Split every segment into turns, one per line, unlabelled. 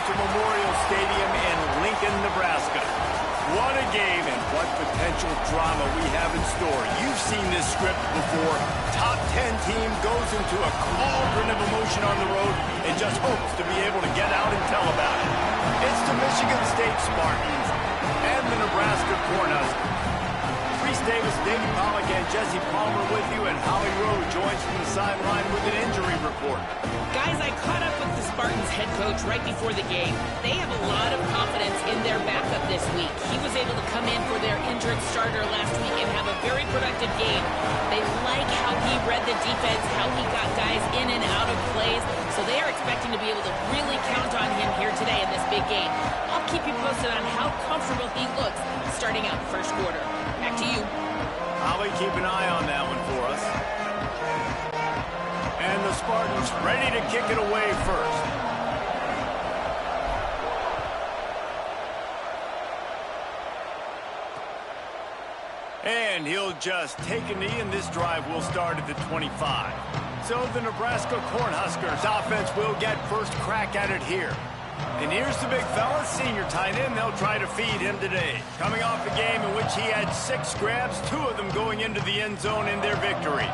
to Memorial Stadium in Lincoln, Nebraska. What a game and what potential drama we have in store. You've seen this script before. Top 10 team goes into a cauldron of emotion on the road and just hopes to be able to get out and tell about it. It's the Michigan State Spartans and the Nebraska Cornhuskers. Reese Davis, David Pollack, and Jesse Palmer with you, and Holly Rowe joins from the sideline with an injury report.
Guys, I caught up with the Spartans head coach right before the game. They have a lot of confidence in their backup this week. He was able to come in for their injured starter last week and have a very productive game. They like how he read the defense, how he got guys in and out of plays, so they are expecting to be able to really count on him here today in this big game. I'll keep you posted on how comfortable he looks starting out the first quarter. Back to you.
Holly, keep an eye on that one for us. And the Spartans ready to kick it away first. And he'll just take a knee, and this drive will start at the 25. So the Nebraska Cornhuskers offense will get first crack at it here. And here's the big fella, senior tight end. They'll try to feed him today. Coming off a game in which he had 6 grabs, 2 of them going into the end zone in their victory.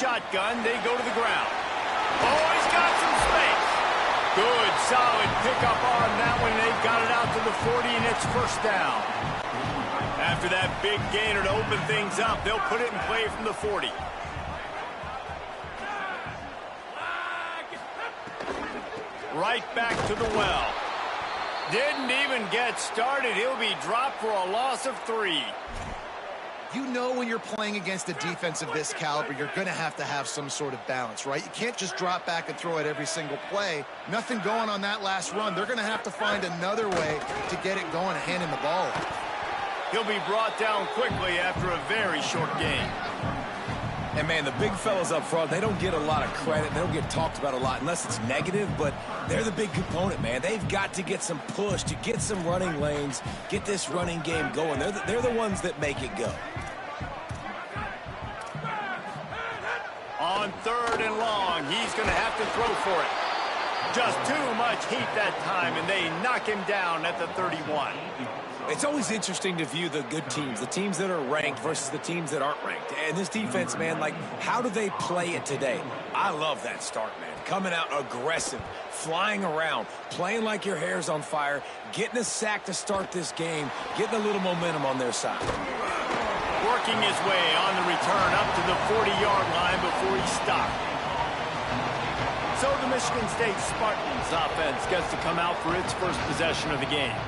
shotgun. They go to the ground. Oh, he's got some space. Good, solid pickup on that one. They've got it out to the 40, and it's first down. After that big gainer to open things up, they'll put it in play from the 40. Right back to the well. Didn't even get started. He'll be dropped for a loss of 3.
You know when you're playing against a defense of this caliber, you're going to have some sort of balance, right? You can't just drop back and throw it every single play. Nothing going on that last run. They're going to have to find another way to get it going and hand him the ball.
He'll be brought down quickly after a very short game.
And, man, the big fellas up front, they don't get a lot of credit. They don't get talked about a lot unless it's negative, but they're the big component, man. They've got to get some push, to get some running lanes, get this running game going. They're the ones that make it go.
On 3rd and long, he's going to have to throw for it. Just too much heat that time, and they knock him down at the 31.
It's always interesting to view the good teams, the teams that are ranked versus the teams that aren't ranked. And this defense, man, like, how do they play it today? I love that start, man. Coming out aggressive, flying around, playing like your hair's on fire, getting a sack to start this game, getting a little momentum on their side.
Working his way on the return up to the 40-yard line before he stopped. So the Michigan State Spartans offense gets to come out for its first possession of the game.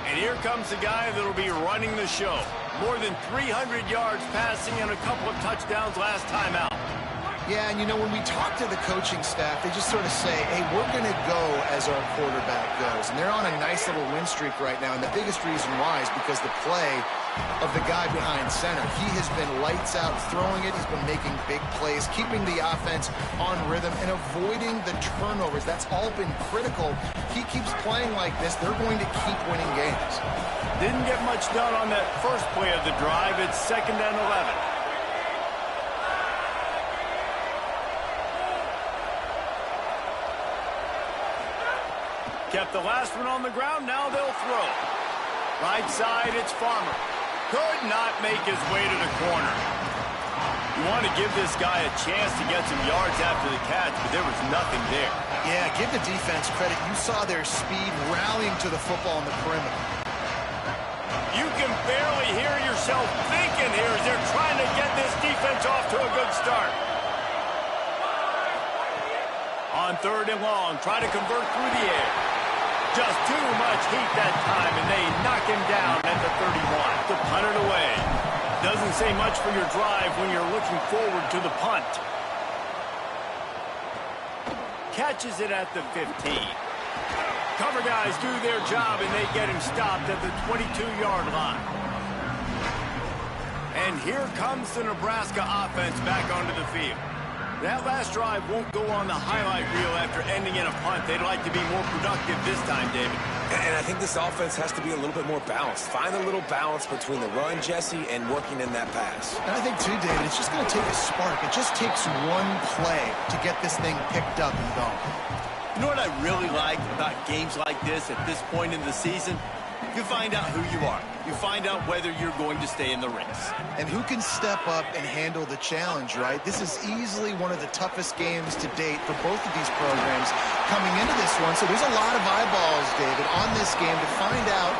And here comes the guy that'll be running the show. More than 300 yards passing and a couple of touchdowns last time out.
Yeah, and you know, when we talk to the coaching staff, they just sort of say, hey, we're going to go as our quarterback goes. And they're on a nice little win streak right now. And the biggest reason why is because the play of the guy behind center. He has been lights out throwing it. He's been making big plays, keeping the offense on rhythm and avoiding the turnovers. That's all been critical. He keeps playing like this, they're going to keep winning games.
Didn't get much done on that first play of the drive. It's 2nd and 11. Kept the last one on the ground. Now they'll throw. Right side, it's Farmer. Could not make his way to the corner. You want to give this guy a chance to get some yards after the catch, but there was nothing there.
Yeah, give the defense credit. You saw their speed rallying to the football on the perimeter.
You can barely hear yourself thinking here as they're trying to get this defense off to a good start. On 3rd and long, try to convert through the air. Just too much heat that time, and they knock him down at the 31 to punt it away. Doesn't say much for your drive when you're looking forward to the punt. Catches it at the 15. Cover guys do their job, and they get him stopped at the 22-yard line. And here comes the Nebraska offense back onto the field. That last drive won't go on the highlight reel after ending in a punt. They'd like to be more productive this time, David.
And I think this offense has to be a little bit more balanced. Find a little balance between the run, Jesse, and working in that pass.
And I think, too, David, it's just going to take a spark. It just takes one play to get this thing picked up and going.
You know what I really like about games like this at this point in the season? You find out who you are. You find out whether you're going to stay in the race.
And who can step up and handle the challenge, right? This is easily one of the toughest games to date for both of these programs coming into this one. So there's a lot of eyeballs, David, on this game to find out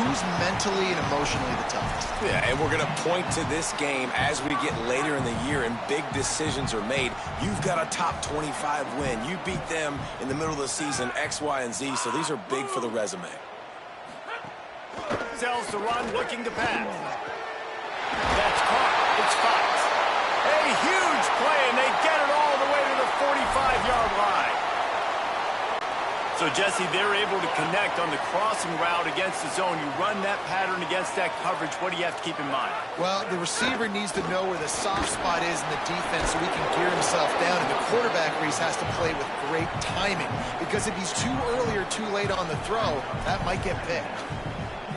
who's mentally and emotionally the toughest.
Yeah, and we're going to point to this game as we get later in the year and big decisions are made. You've got a top 25 win. You beat them in the middle of the season, X, Y, and Z. So these are big for the resume.
Sells the run, looking to pass. That's caught. It's Fox. A huge play, and they get it all the way to the 45-yard line. So, Jesse, they're able to connect on the crossing route against the zone. You run that pattern against that coverage. What do you have to keep in mind?
Well, the receiver needs to know where the soft spot is in the defense so he can gear himself down. And the quarterback has to play with great timing. Because if he's too early or too late on the throw, that might get picked.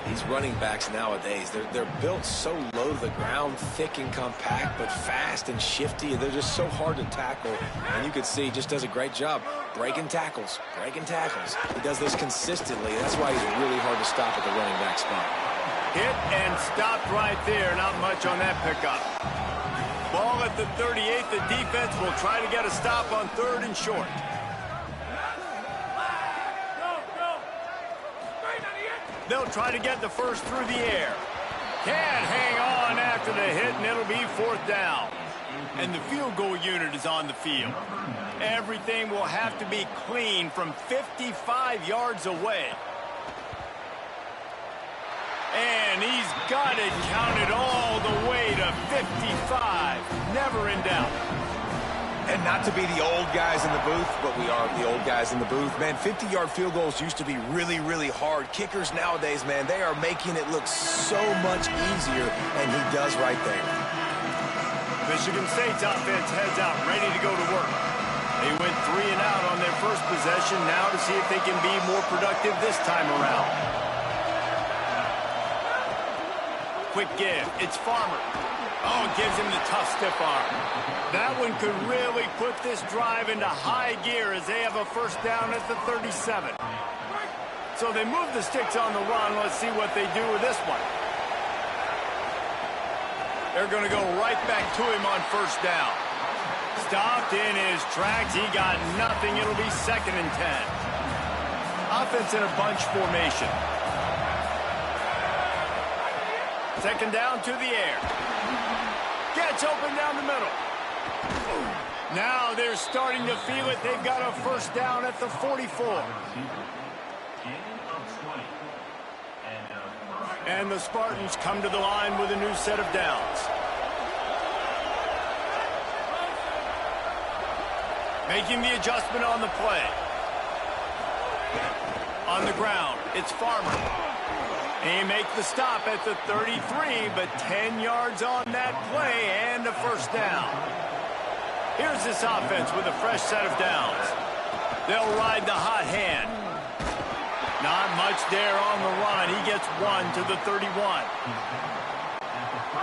These running backs nowadays, they're built so low to the ground, thick and compact, but fast and shifty. They're just so hard to tackle. And you can see he just does a great job breaking tackles, breaking tackles. He does this consistently. That's why he's really hard to stop at the running back spot.
Hit and stopped right there. Not much on that pickup. Ball at the 38. The defense will try to get a stop on 3rd and short. They'll try to get the first through the air. Can't hang on after the hit, and it'll be 4th down. And the field goal unit is on the field. Everything will have to be clean from 55 yards away. And he's got it counted all the way to 55. Never in doubt.
And not to be the old guys in the booth, but we are the old guys in the booth. Man, 50-yard field goals used to be really, really hard. Kickers nowadays, man, they are making it look so much easier, and he does right there.
Michigan State's offense heads out, ready to go to work. They went 3 and out on their first possession, now to see if they can be more productive this time around. Quick give. It's Farmer. Oh, gives him the tough stiff arm. That one could really put this drive into high gear as they have a first down at the 37. So they move the sticks on the run. Let's see what they do with this one. They're going to go right back to him on first down. Stopped in his tracks. He got nothing. It'll be 2nd and 10. Offense in a bunch formation. 2nd down to the air. Gets open down the middle. Now they're starting to feel it. They've got a first down at the 44. And the Spartans come to the line with a new set of downs. Making the adjustment on the play. On the ground, it's Farmer. He makes the stop at the 33, but 10 yards on that play and a first down. Here's this offense with a fresh set of downs. They'll ride the hot hand. Not much there on the run. He gets 1 to the 31.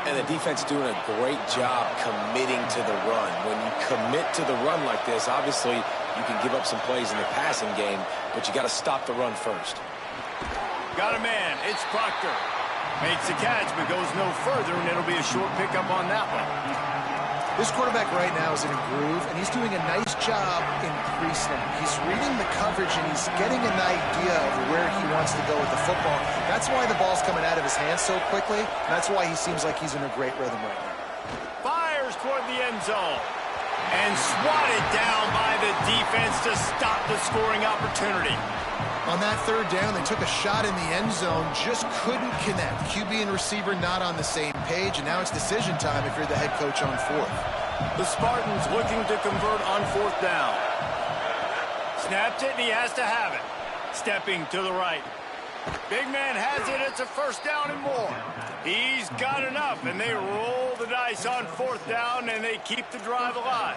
And the defense doing a great job committing to the run. When you commit to the run like this, obviously you can give up some plays in the passing game, but you got to stop the run first.
Got a man. It's Proctor. Makes the catch, but goes no further, and it'll be a short pickup on that one.
This quarterback right now is in a groove, and he's doing a nice job in pre-snap. He's reading the coverage, and he's getting an idea of where he wants to go with the football. That's why the ball's coming out of his hands so quickly, and that's why he seems like he's in a great rhythm right now.
Fires toward the end zone. And swatted down by the defense to stop the scoring opportunity.
On that 3rd down, they took a shot in the end zone, just couldn't connect. QB and receiver not on the same page, and now it's decision time if you're the head coach on 4th.
The Spartans looking to convert on 4th down. Snapped it, and he has to have it. Stepping to the right. Big man has it. It's a first down and more. He's got enough, and they roll the dice on 4th down, and they keep the drive alive.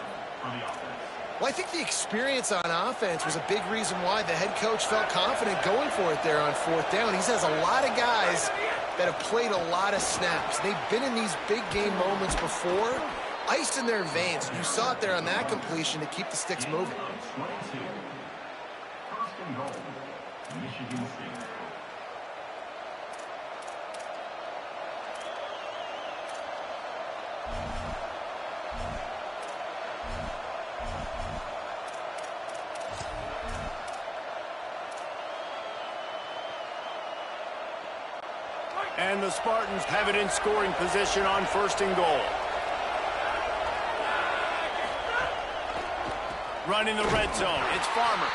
Well, I think the experience on offense was a big reason why the head coach felt confident going for it there on 4th down. He has a lot of guys that have played a lot of snaps. They've been in these big game moments before, ice in their veins. You saw it there on that completion to keep the sticks moving.
And the Spartans have it in scoring position on 1st and goal. Running the red zone, it's Farmer.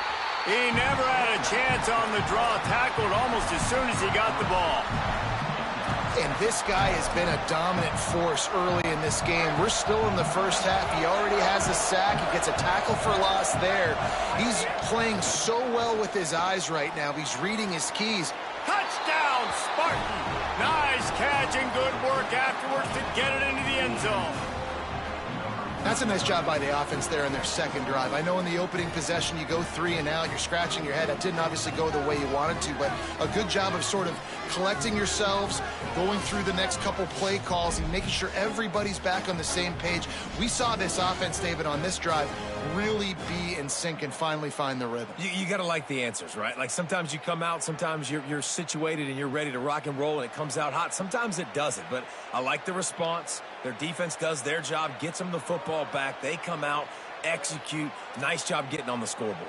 He never had a chance on the draw, tackled almost as soon as he got the ball.
And this guy has been a dominant force early in this game. We're still in the first half. He already has a sack. He gets a tackle for loss there. He's playing so well with his eyes right now. He's reading his keys.
Touchdown, Spartan! Nice catch and good work afterwards to get it into the end zone.
That's a nice job by the offense there in their 2nd drive. I know in the opening possession you go 3 and out, you're scratching your head. That didn't obviously go the way you wanted to, but a good job of sort of collecting yourselves, going through the next couple play calls and making sure everybody's back on the same page. We saw this offense, David, on this drive really be in sync and finally find the rhythm.
You got to like the answers, right? Like sometimes you come out, sometimes you're situated and you're ready to rock and roll and it comes out hot. Sometimes it doesn't, but I like the response. Their defense does their job, gets them the football back. They come out, execute. Nice job getting on the scoreboard.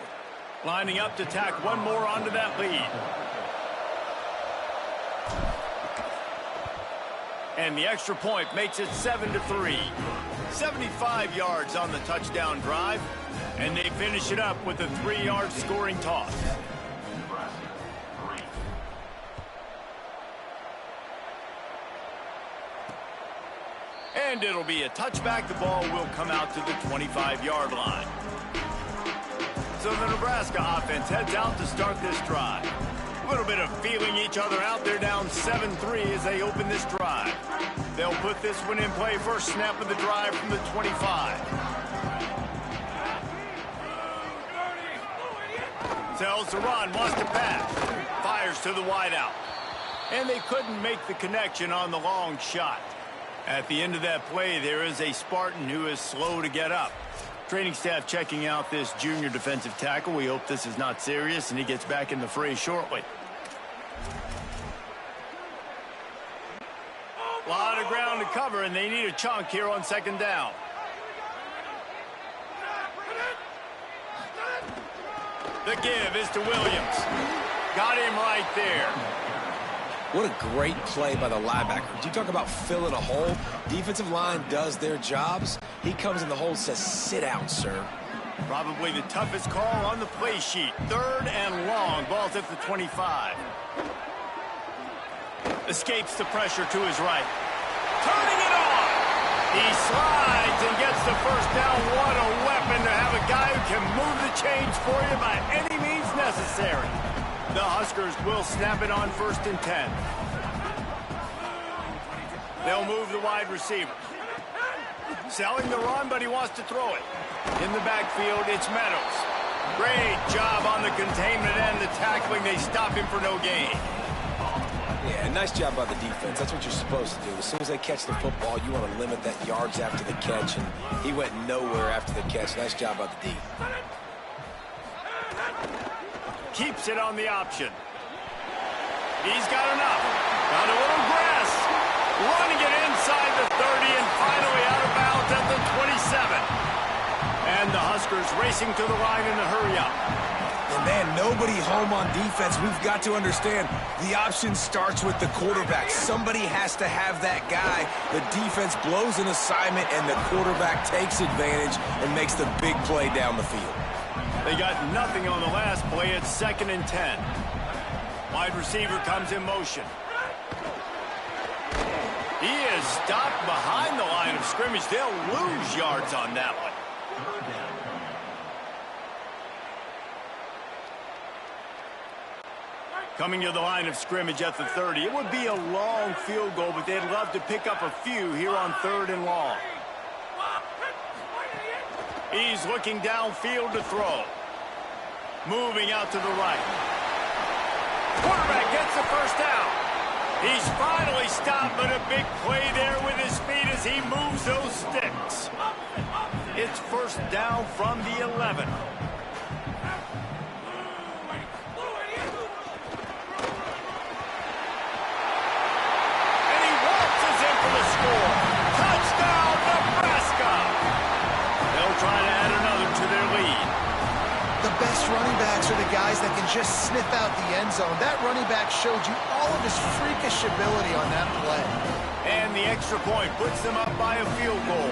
Lining up to tack one more onto that lead. And the extra point makes it 7-3. 75 yards on the touchdown drive. And they finish it up with a 3-yard scoring toss. And it'll be a touchback. The ball will come out to the 25-yard line. So the Nebraska offense heads out to start this drive. A little bit of feeling each other out. They're down 7-3 as they open this drive. They'll put this one in play. First snap of the drive from the 25. Tells to run, wants to pass. Fires to the wideout. And they couldn't make the connection on the long shot. At the end of that play, there is a Spartan who is slow to get up. Training staff checking out this junior defensive tackle. We hope this is not serious and he gets back in the fray shortly. A lot of ground to cover, and they need a chunk here on second down. The give is to Williams. Got him right there.
What a great play by the linebacker. You talk about filling a hole. Defensive line does their jobs. He comes in the hole and says, sit out, sir.
Probably the toughest call on the play sheet. 3rd and long. Ball's at the 25. Escapes the pressure to his right. Turning it on. He slides and gets the first down. What a weapon to have a guy who can move the chains for you by any means necessary. The Huskers will snap it on 1st and 10. They'll move the wide receiver. Selling the run, but he wants to throw it. In the backfield, it's Meadows. Great job on the containment and the tackling. They stop him for no gain.
Yeah, nice job by the defense. That's what you're supposed to do. As soon as they catch the football, you want to limit that yards after the catch, and he went nowhere after the catch. Nice job by the D.
Keeps it on the option. He's got enough. Got a little grass. Running it inside the 30 and finally out of bounds at the 27. And the Huskers racing to the line in a hurry up.
And man, nobody home on defense. We've got to understand the option starts with the quarterback. Somebody has to have that guy. The defense blows an assignment and the quarterback takes advantage and makes the big play down the field.
They got nothing on the last play. It's 2nd and 10. Wide receiver comes in motion. He is stopped behind the line of scrimmage. They'll lose yards on that one. Coming to the line of scrimmage at the 30. It would be a long field goal, but they'd love to pick up a few here on 3rd and long. He's looking downfield to throw. Moving out to the right. Quarterback gets the first down. He's finally stopped, but a big play there with his feet as he moves those sticks. It's 1st down from the 11. And he waltzes in for the score. Touchdown, Nebraska! They'll try to add another to their lead.
The best running backs are the guys that can just sniff out the end zone. That running back showed you all of his freakish ability on that play.
And the extra point puts them up by a field goal.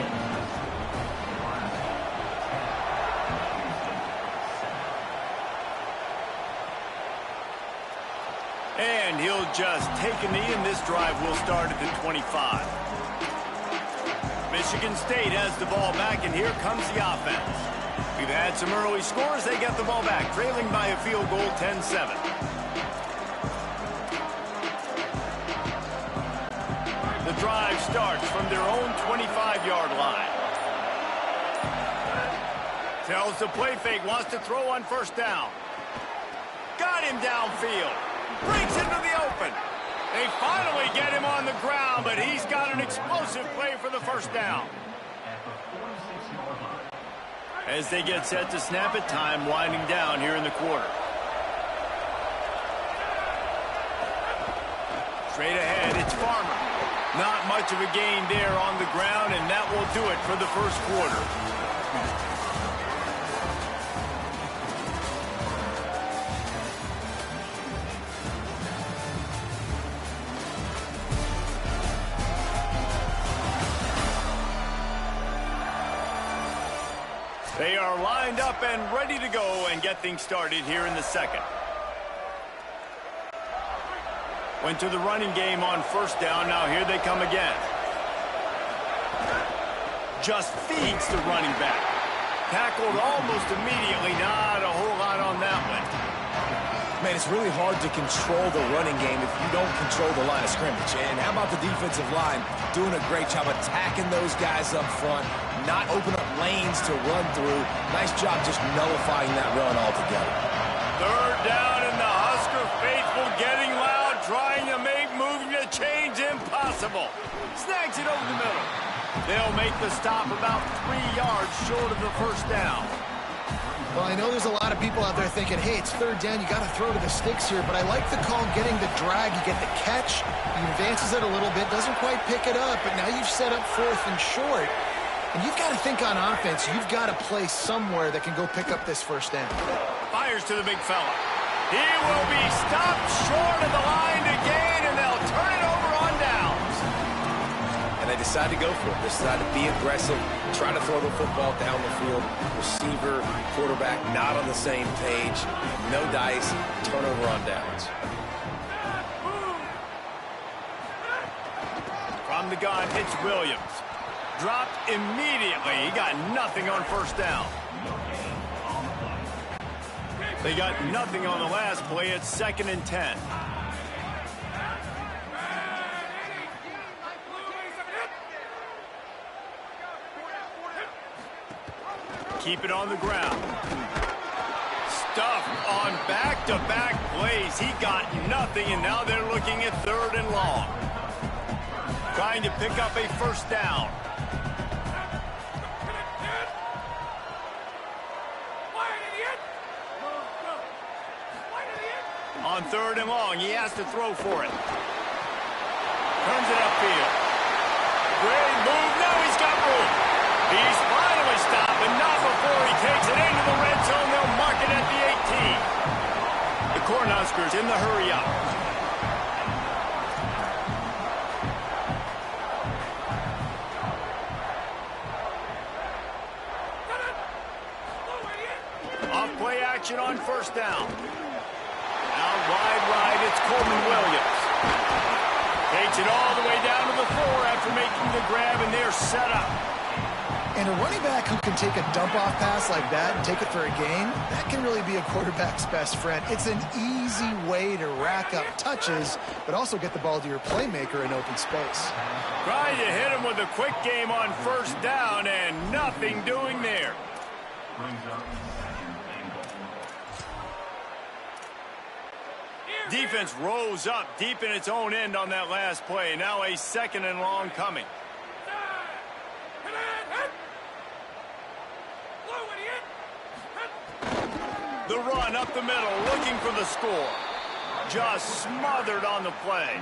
And he'll just take a knee, and this drive will start at the 25. Michigan State has the ball back, and here comes the offense. We've had some early scores. They get the ball back, trailing by a field goal, 10-7. The drive starts from their own 25-yard line. Tells the play fake, wants to throw on 1st down. Got him downfield. Breaks into the open. They finally get him on the ground, but he's got an explosive play for the 1st down. As they get set to snap it, time winding down here in the quarter. Straight ahead, it's Farmer. Not much of a gain there on the ground, and that will do it for the first quarter. They are lined up and ready to go and get things started here in the second. Went to the running game on first down. Now here they come again. Just feeds the running back. Tackled almost immediately. Not a whole lot on that one.
Man, it's really hard to control the running game if you don't control the line of scrimmage. And how about the defensive line doing a great job attacking those guys up front, not open up lanes to run through. Nice job just nullifying that run altogether.
Third down and the Husker faithful getting loud, trying to make moving the chains impossible. Snags it over the middle. They'll make the stop about 3 yards short of the first down.
Well, I know there's a lot of people out there thinking, hey, it's third down, you got to throw to the sticks here, but I like the call getting the drag. You get the catch, he advances it a little bit, doesn't quite pick it up, but now you've set up fourth and short. And you've got to think on offense, you've got to play somewhere that can go pick up this first down.
Fires to the big fella. He will be stopped short of the line to gain, and they'll turn it over on downs.
And they decide to go for it. They decide to be aggressive, try to throw the football down the field. Receiver, quarterback, not on the same page. No dice, turnover on downs.
From the gun, it's Williams. Dropped immediately. He got nothing on first down. They got nothing on the last play. It's 2nd and 10. Keep it on the ground. Stuffed on back-to-back plays. He got nothing, and now they're looking at 3rd and long. Trying to pick up a first down. On 3rd and long, he has to throw for it. Turns it upfield. Great move. Now he's got room. He's finally stopped, and not before he takes it into the red zone. They'll mark it at the 18. The Cornhuskers in the hurry up. Off play action on first down. Out wide right, it's Coleman Williams. Takes it all the way down to the floor after making the grab, and they're set up.
And a running back who can take a dump-off pass like that and take it for a gain, that can really be a quarterback's best friend. It's an easy way to rack up touches, but also get the ball to your playmaker in open space.
Trying to hit him with a quick game on first down, and nothing doing there. Defense rose up deep in its own end on that last play. Now a 2nd and long coming. The run up the middle, looking for the score. Just smothered on the play.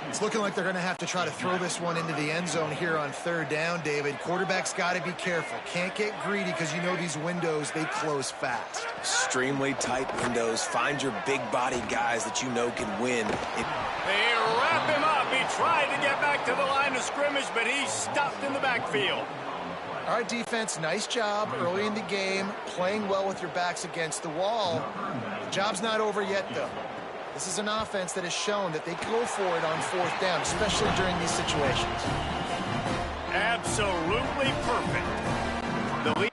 It's looking like they're going to have to try to throw this one into the end zone here on 3rd down, David. Quarterback's got to be careful. Can't get greedy because you know these windows, they close fast.
Extremely tight windows. Find your big-body guys that you know can win.
They wrap him up. He tried to get back to the line of scrimmage, but he's stopped in the backfield.
All right, defense, nice job early in the game, playing well with your backs against the wall. The job's not over yet, though. This is an offense that has shown that they go for it on 4th down, especially during these situations.
Absolutely perfect. The lead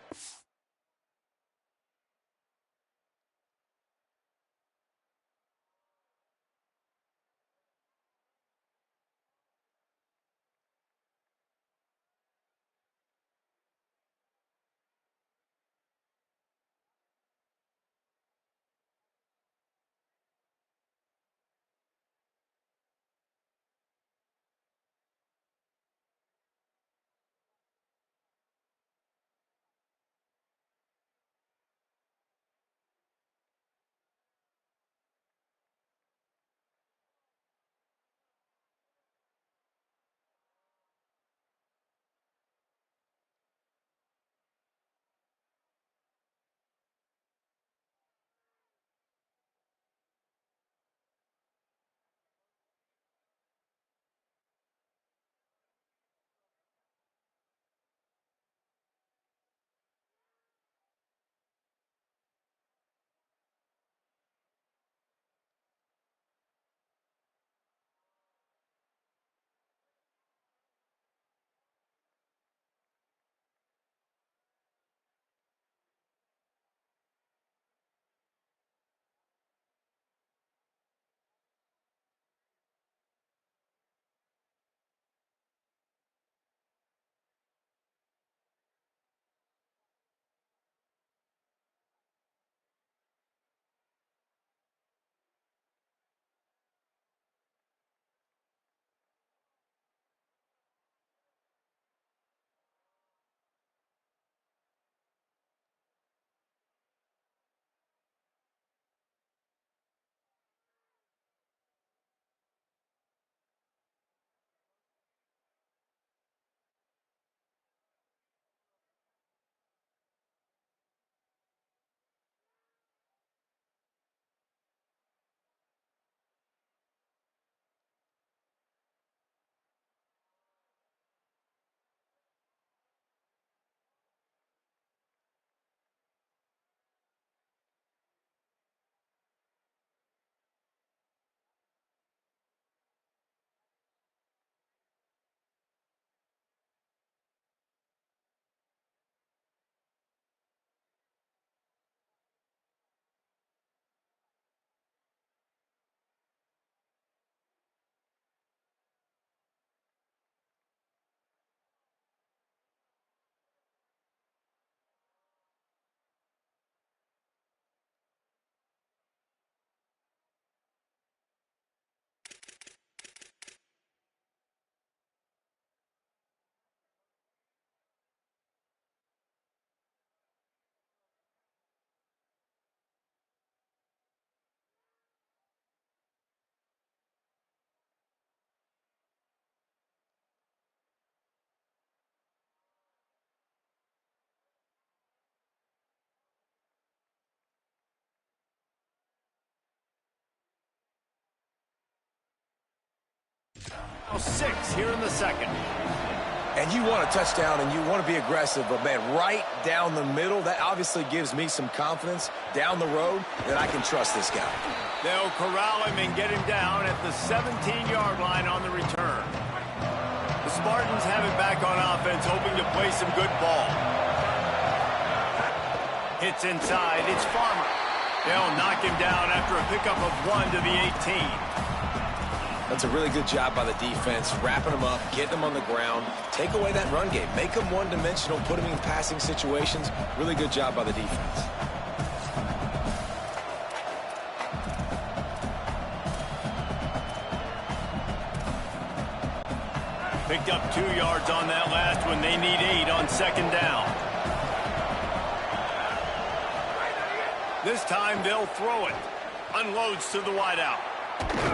6 here in the second.
And you want a touchdown and you want to be aggressive, but, man, right down the middle, that obviously gives me some confidence down the road that I can trust this guy.
They'll corral him and get him down at the 17-yard line on the return. The Spartans have it back on offense, hoping to play some good ball. Hits inside. It's Farmer. They'll knock him down after a pickup of 1 to the 18.
That's a really good job by the defense, wrapping them up, getting them on the ground. Take away that run game. Make them one-dimensional, put them in passing situations. Really good job by the defense.
Picked up 2 yards on that last one. They need 8 on second down. This time they'll throw it. Unloads to the wideout.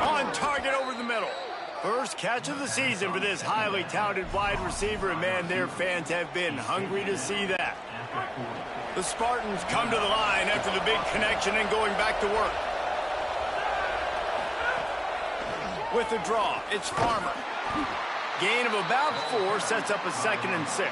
On target over the middle. First catch of the season for this highly touted wide receiver, and man, their fans have been hungry to see that. The Spartans come to the line after the big connection and going back to work. With the draw, it's Farmer. Gain of about 4 sets up a 2nd and 6.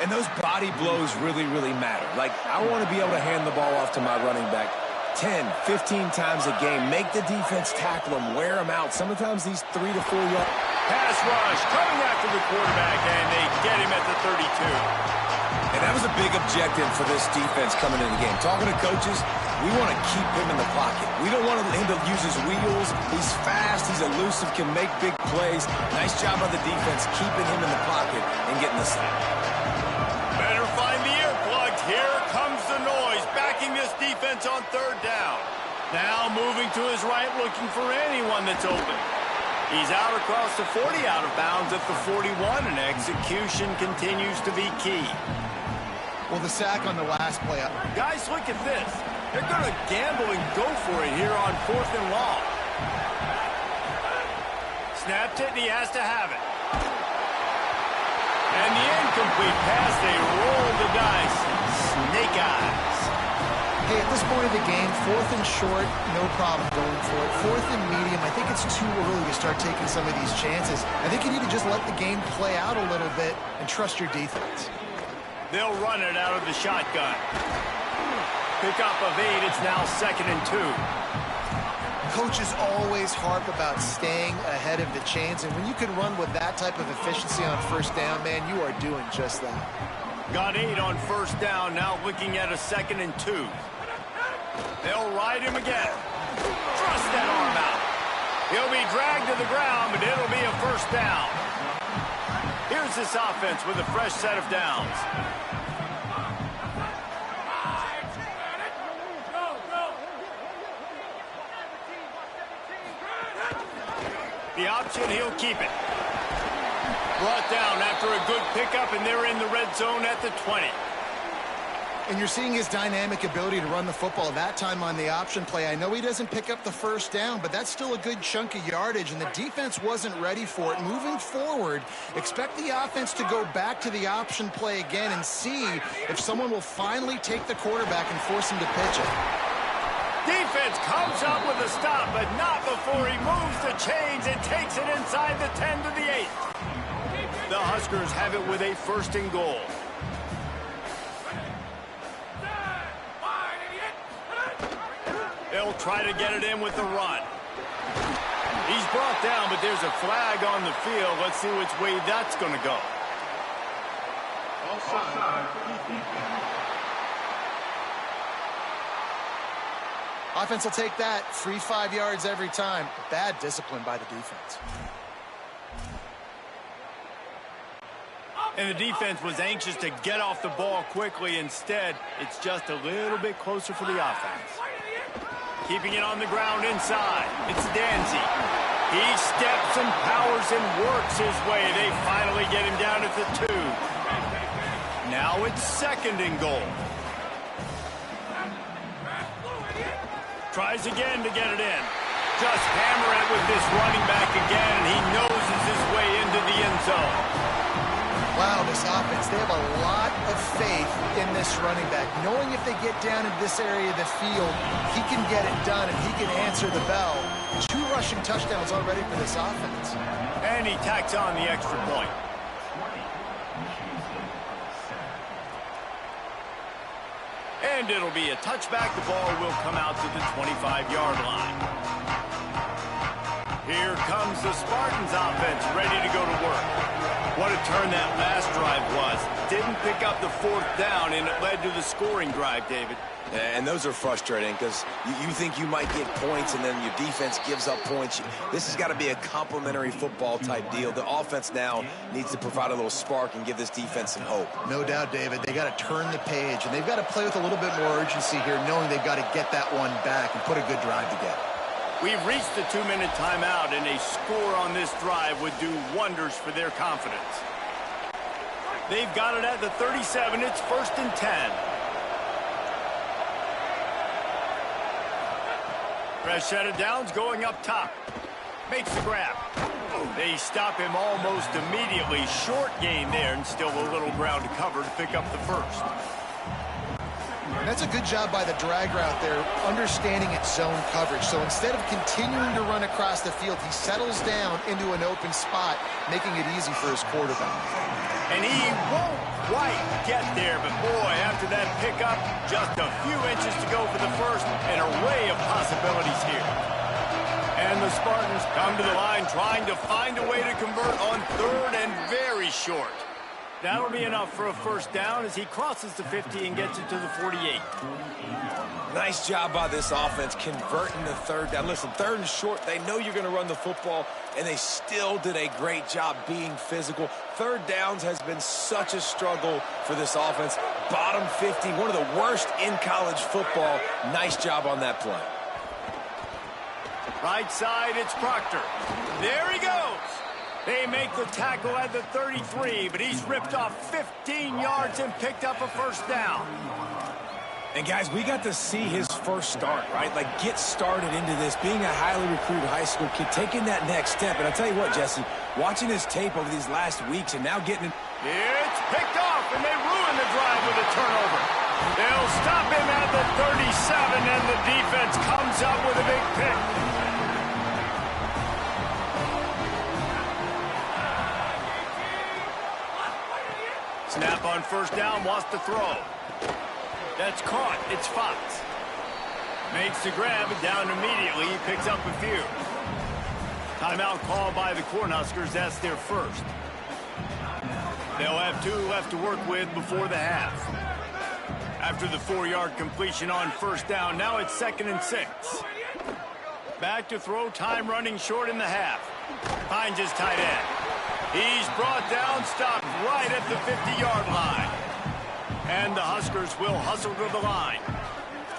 And those body blows really, really matter. Like, I want to be able to hand the ball off to my running back 10, 15 times a game. Make the defense tackle them, wear them out. Sometimes these 3 to 4 yard.
Pass rush coming after the quarterback, and they get him at the 32.
And that was a big objective for this defense coming into the game. Talking to coaches, we want to keep him in the pocket. We don't want him to use his wheels. He's fast, he's elusive, can make big plays. Nice job by the defense keeping him in the pocket and getting the sack.
Better find the earplugs. Here comes the noise, backing this defense on 3rd down. Now moving to his right, looking for anyone that's open. He's out across the 40, out of bounds at the 41, and execution continues to be key.
Well, the sack on the last play.
Guys, look at this. They're going to gamble and go for it here on 4th and long. Snapped it, and he has to have it. And the incomplete pass, they roll the dice. Snake eyes.
Hey, at this point of the game, 4th and short, no problem going for it. 4th and medium, I think it's too early to start taking some of these chances. I think you need to just let the game play out a little bit and trust your defense.
They'll run it out of the shotgun. Pickup of 8, it's now 2nd and 2.
Coaches always harp about staying ahead of the chains, and when you can run with that type of efficiency on 1st down, man, you are doing just that.
Got 8 on 1st down, now looking at a 2nd and 2. They'll ride him again. Thrust that arm out. He'll be dragged to the ground, but it'll be a 1st down. Here's this offense with a fresh set of downs. The option, he'll keep it. Brought down after a good pickup, and they're in the red zone at the 20.
And you're seeing his dynamic ability to run the football, that time on the option play. I know he doesn't pick up the 1st down, but that's still a good chunk of yardage, and the defense wasn't ready for it. Moving forward, expect the offense to go back to the option play again and see if someone will finally take the quarterback and force him to pitch it.
Defense comes up with a stop, but not before he moves the chains and takes it inside the 10 to the 8. The Huskers have it with a 1st and goal. They'll try to get it in with the run. He's brought down, but there's a flag on the field. Let's see which way that's going to go.
Offense will take that. Free 5 yards every time. Bad discipline by the defense.
And the defense was anxious to get off the ball quickly. Instead, it's just a little bit closer for the offense. Keeping it on the ground inside. It's Danzy. He steps and powers and works his way. They finally get him down at the 2. Now it's 2nd and goal. Tries again to get it in. Just hammer it with this running back again, and he noses his way into the end zone.
Wow, this offense, they have a lot of faith in this running back. Knowing if they get down in this area of the field, he can get it done and he can answer the bell. 2 rushing touchdowns already for this offense.
And he tacks on the extra point. And it'll be a touchback. The ball will come out to the 25-yard line. Here comes the Spartans offense, ready to go to work. What a turn that last drive was. Didn't pick up the 4th down, and it led to the scoring drive, David.
And those are frustrating because you think you might get points and then your defense gives up points. This has got to be a complementary football type deal. The offense now needs to provide a little spark and give this defense some hope.
No doubt, David. They got to turn the page, and they've got to play with a little bit more urgency here, knowing they've got to get that one back and put a good drive together.
We've reached the 2-minute timeout, and a score on this drive would do wonders for their confidence. They've got it at the 37. It's 1st and 10. Fresh set of downs going up top. Makes the grab. They stop him almost immediately. Short gain there, and still a little ground to cover to pick up the 1st.
And that's a good job by the drag route there, understanding its zone coverage. So instead of continuing to run across the field, he settles down into an open spot, making it easy for his quarterback.
And he won't quite get there, but boy, after that pickup, just a few inches to go for the 1st, an array of possibilities here. And the Spartans come to the line trying to find a way to convert on 3rd and very short. That'll be enough for a 1st down as he crosses the 50 and gets it to the 48.
Nice job by this offense converting the 3rd down. Listen, 3rd and short, they know you're going to run the football, and they still did a great job being physical. 3rd downs has been such a struggle for this offense. Bottom 50, one of the worst in college football. Nice job on that play.
Right side, it's Proctor. There he goes. They make the tackle at the 33, but he's ripped off 15 yards and picked up a 1st down.
And guys, we got to see his first start, right? Like, get started into this, being a highly recruited high school kid, taking that next step. And I'll tell you what, Jesse, watching his tape over these last weeks and now getting it.
It's picked off, and they ruin the drive with a turnover. They'll stop him at the 37, and the defense comes up with a big pick. Snap on 1st down, wants to throw. That's caught. It's Fox. Makes the grab, down immediately. He picks up a few. Timeout called by the Cornhuskers. That's their 1st. They'll have 2 left to work with before the half. After the 4-yard completion on 1st down, now it's 2nd and 6. Back to throw, time running short in the half. Finds his tight end. He's brought down, stopped right at the 50-yard line. And the Huskers will hustle to the line.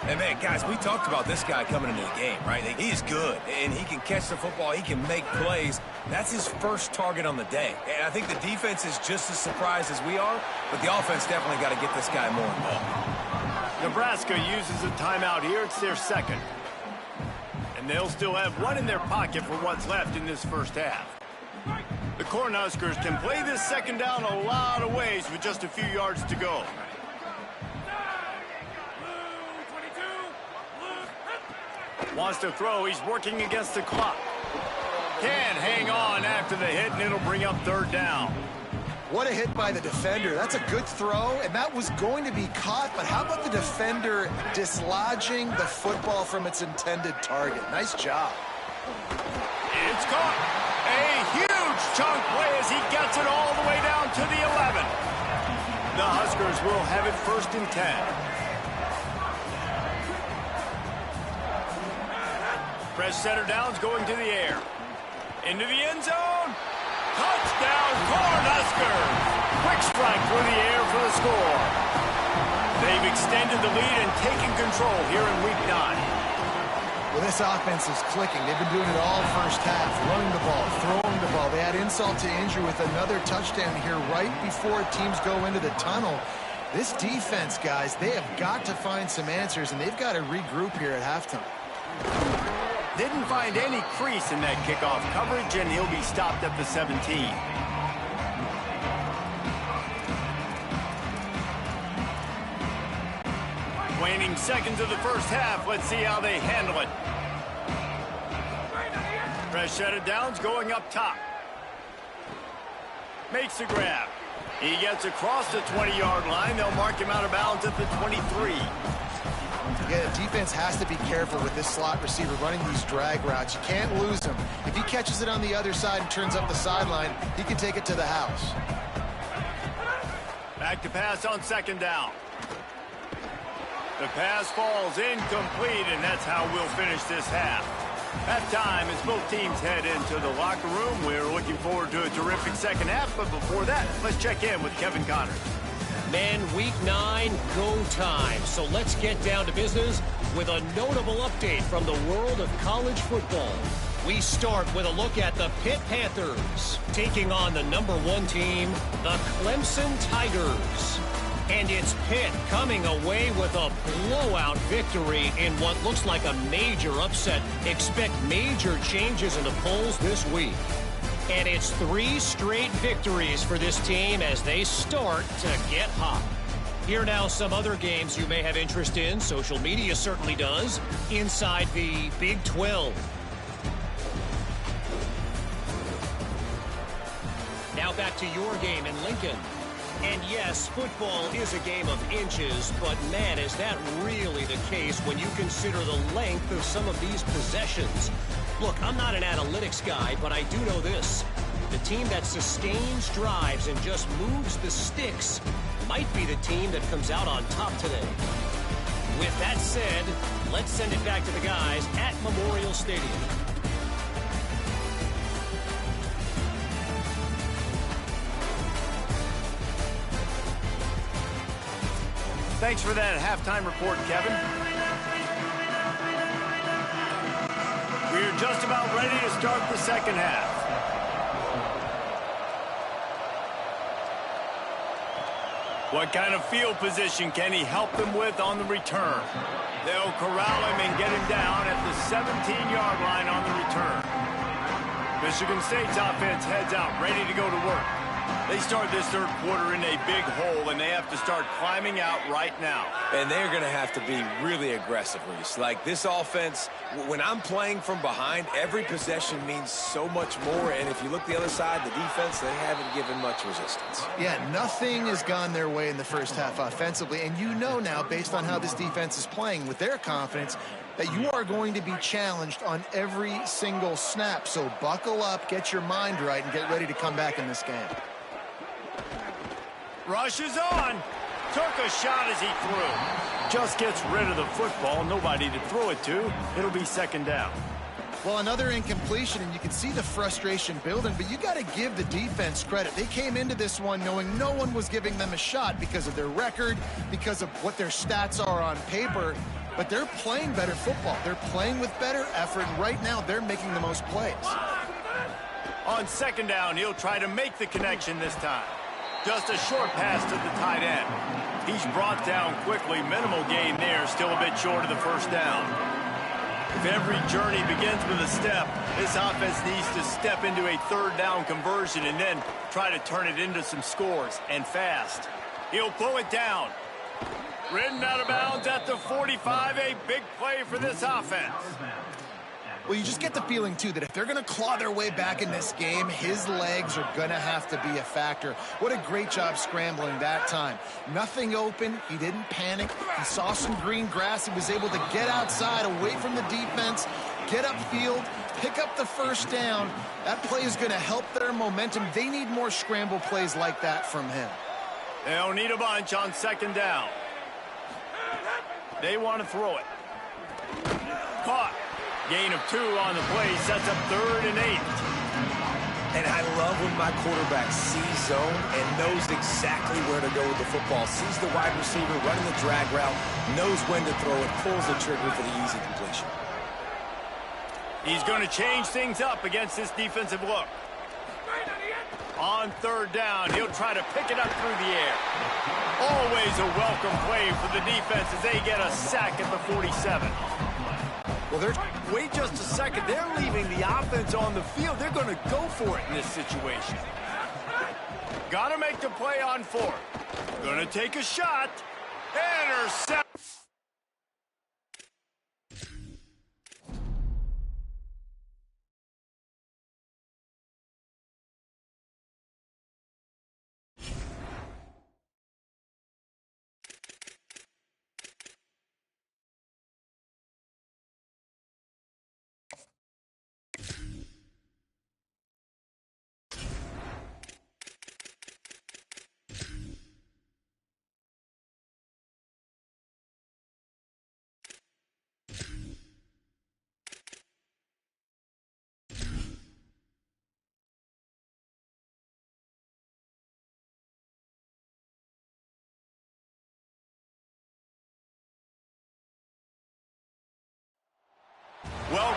And, man, guys, we talked about this guy coming into the game, right? He's good, and he can catch the football. He can make plays. That's his first target on the day. And I think the defense is just as surprised as we are, but the offense definitely got to get this guy more involved.
Nebraska uses a timeout here. It's their 2nd. And they'll still have 1 in their pocket for what's left in this 1st half. The Cornhuskers can play this 2nd down a lot of ways with just a few yards to go. Wants to throw. He's working against the clock. Can't hang on after the hit, and it'll bring up 3rd down.
What a hit by the defender. That's a good throw, and that was going to be caught, but how about the defender dislodging the football from its intended target? Nice job.
It's caught. A huge chunk play as he gets it all the way down to the 11. The Huskers will have it 1st and 10. Fresh setter downs going to the air. Into the end zone. Touchdown, Cornhuskers. Quick strike through the air for the score. They've extended the lead and taken control here in Week 9.
Well, this offense is clicking. They've been doing it all 1st half. Running the ball, throwing the ball. They had insult to injury with another touchdown here right before teams go into the tunnel. This defense, guys, they have got to find some answers, and they've got to regroup here at halftime.
Didn't find any crease in that kickoff coverage, and he'll be stopped at the 17. Waning seconds of the first half. Let's see how they handle it. Fresh set of downs going up top. Makes the grab. He gets across the 20-yard line. They'll mark him out of bounds at the 23.
Yeah, the defense has to be careful with this slot receiver running these drag routes. You can't lose him. If he catches it on the other side and turns up the sideline, he can take it to the house.
Back to pass on second down. The pass falls incomplete, and that's how we'll finish this half. At time, as both teams head into the locker room, we're looking forward to a terrific second half. But before that, let's check in with Kevin Connors.
Man, week 9, go time. So let's get down to business with a notable update from the world of college football. We start with a look at the Pitt Panthers taking on the #1 team, the Clemson Tigers. And it's Pitt coming away with a blowout victory in what looks like a major upset. Expect major changes in the polls this week. And it's 3 straight victories for this team as they start to get hot. Here now some other games you may have interest in. Social media certainly does. Inside the Big 12. Now back to your game in Lincoln. And yes, football is a game of inches, but man, is that really the case when you consider the length of some of these possessions. Look, I'm not an analytics guy, but I do know this. The team that sustains drives and just moves the sticks might be the team that comes out on top today. With that said, let's send it back to the guys at Memorial Stadium.
Thanks for that halftime report, Kevin. We're just about ready to start the second half. What kind of field position can he help them with on the return? They'll corral him and get him down at the 17-yard line on the return. Michigan State's offense heads out, ready to go to work. They start this third quarter in a big hole, and they have to start climbing out right now.
And they're going to have to be really aggressive, Reese. Like, this offense, when I'm playing from behind, every possession means so much more. And if you look the other side, the defense, they haven't given much resistance.
Yeah, nothing has gone their way in the first half offensively. And you know now, based on how this defense is playing with their confidence, that you are going to be challenged on every single snap. So buckle up, get your mind right, and get ready to come back in this game.
Rushes on. Took a shot as he threw. Just gets rid of the football. Nobody to throw it to. It'll be second down.
Well, another incompletion, and you can see the frustration building, but you got to give the defense credit. They came into this one knowing no one was giving them a shot because of their record, because of what their stats are on paper, but they're playing better football. They're playing with better effort, and right now they're making the most plays.
On second down, he'll try to make the connection this time. Just a short pass to the tight end. He's brought down quickly. Minimal gain there. Still a bit short of the first down. If every journey begins with a step, this offense needs to step into a third down conversion and then try to turn it into some scores, and fast. He'll pull it down. Ridden out of bounds at the 45. A big play for this offense.
Well, you just get the feeling, too, that if they're going to claw their way back in this game, his legs are going to have to be a factor. What a great job scrambling that time. Nothing open. He didn't panic. He saw some green grass. He was able to get outside, away from the defense, get upfield, pick up the first down. That play is going to help their momentum. They need more scramble plays like that from him.
They'll need a bunch on second down. They want to throw it. Caught. Gain of 2 on the play, sets up 3rd and 8.
And I love when my quarterback sees zone and knows exactly where to go with the football. Sees the wide receiver running the drag route, knows when to throw it, pulls the trigger for the easy completion.
He's going to change things up against this defensive look. On third down, he'll try to pick it up through the air. Always a welcome play for the defense as they get a sack at the 47. Well, wait just a second. They're leaving the offense on the field. They're going to go for it in this situation. Got to make the play on 4th. Going to take a shot. Intercept.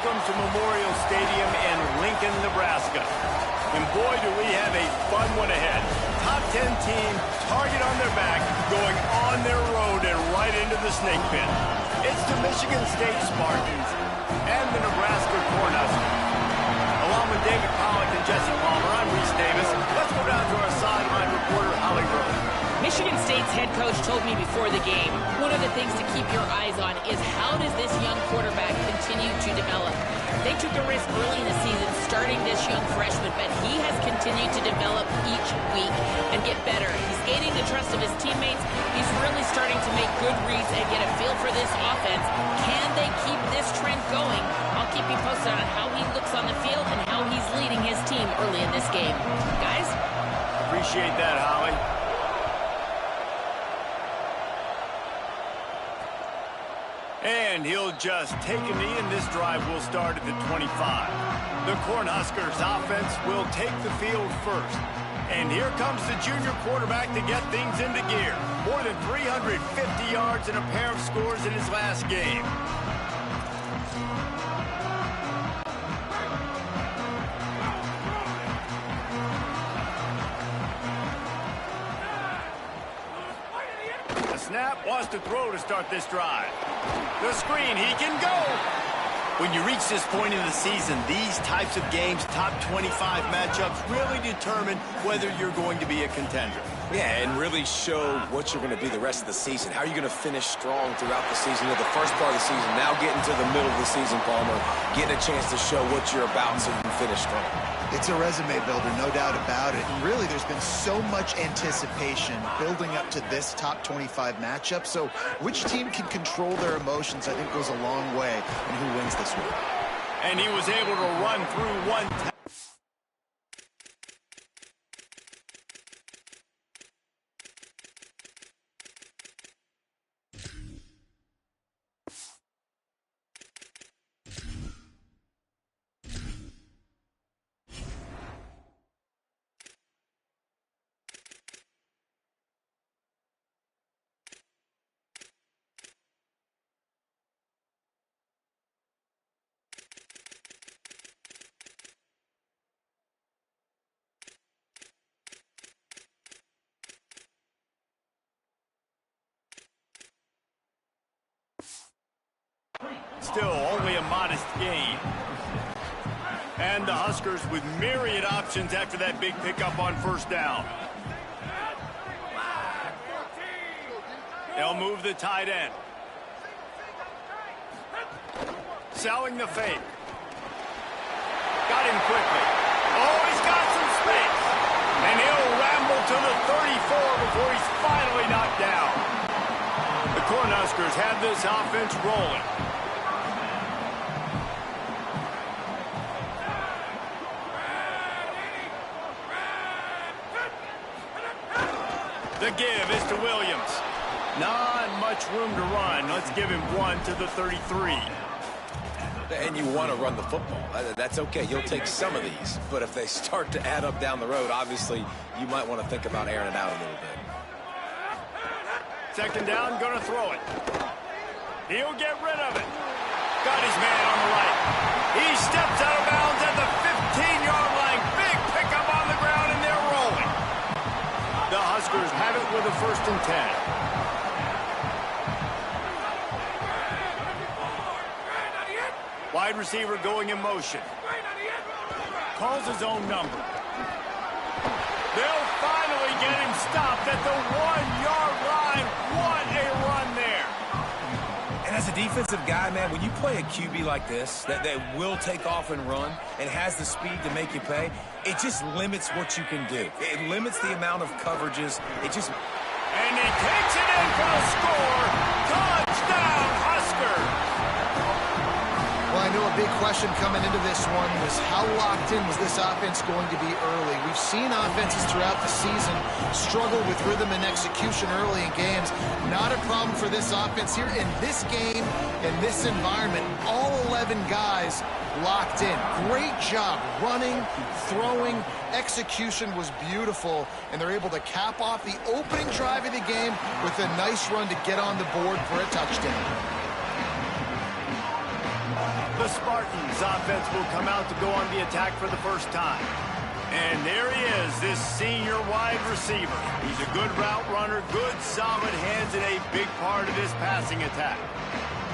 Welcome to Memorial Stadium in Lincoln, Nebraska. And boy, do we have a fun one ahead. Top 10 team, target on their back, going on their road and right into the snake pit. It's the Michigan State Spartans and the Nebraska Cornhuskers. Along with David Pollack and Jesse Palmer, I'm Reese Davis. Let's go down to our sideline reporter, Holly Rowe.
Michigan State's head coach told me before the game, one of the things to keep your eyes on is how does this young quarterback continue to develop? They took a risk early in the season starting this young freshman, but he has continued to develop each week and get better. He's gaining the trust of his teammates. He's really starting to make good reads and get a feel for this offense. Can they keep this trend going? I'll keep you posted on how he looks on the field and how he's leading his team early in this game. Guys?
Appreciate that, Holly. And he'll just take a knee, and this drive will start at the 25. The Cornhuskers offense will take the field first. And here comes the junior quarterback to get things into gear. More than 350 yards and a pair of scores in his last game. Snap, wants to throw to start this drive. The screen, he can go. When you reach this point in the season, these types of games, top 25 matchups, really determine whether you're going to be a contender.
Yeah, and really show what you're going to be the rest of the season. How are you going to finish strong throughout the season, or the first part of the season, now getting to the middle of the season, Palmer, getting a chance to show what you're about so you can finish strong.
It's a resume builder, no doubt about it. And really, there's been so much anticipation building up to this top 25 matchup. So which team can control their emotions, I think, goes a long way in who wins this one.
And he was able to run through one time. Still only a modest gain. And the Huskers with myriad options after that big pickup on first down. They'll move the tight end. Selling the fake. Got him quickly. Oh, he's got some space. And he'll ramble to the 34 before he's finally knocked down. The Cornhuskers have this offense rolling. The give is to Williams. Not much room to run. Let's give him one to the 33.
And you want to run the football. That's okay. You'll take some of these. But if they start to add up down the road, obviously, you might want to think about airing it out a little bit.
Second down, going to throw it. He'll get rid of it. Got his man on the right. He steps out of bounds at the 15-yard line. Big pickup on the ground, and they're rolling. The Huskers have it with a 1st and 10. Wide receiver going in motion. Calls his own number. They'll finally get him stopped at the 1-yard line. What a run there.
And as a defensive guy, man, when you play a QB like this, that will take off and run and has the speed to make you pay, it just limits what you can do. It limits the amount of coverages. It just...
And he takes it in for the score. Touchdown, Huskers.
Well, I know a big question coming into this one was how locked in was this offense going to be early? We've seen offenses throughout the season struggle with rhythm and execution early in games. Not a problem for this offense here in this game, in this environment. All 11 guys locked in. Great job running, throwing. Execution was beautiful, and they're able to cap off the opening drive of the game with a nice run to get on the board for a touchdown.
The The Spartans offense will come out to go on the attack for the first time. And there he is, this senior wide receiver. He's a good route runner, good solid hands, and a big part of this passing attack.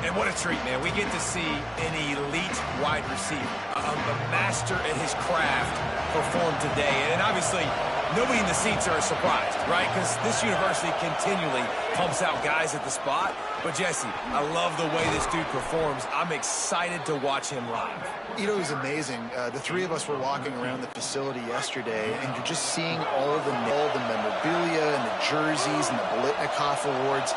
And what a treat, man. We get to see an elite wide receiver, a master at his craft perform today. And obviously, nobody in the seats are surprised, right? Because this university continually pumps out guys at the spot. But, Jesse, I love the way this dude performs. I'm excited to watch him live.
You know, it was amazing. The three of us were walking around the facility yesterday, and you're just seeing all the memorabilia and the jerseys and the Bolitnikoff awards.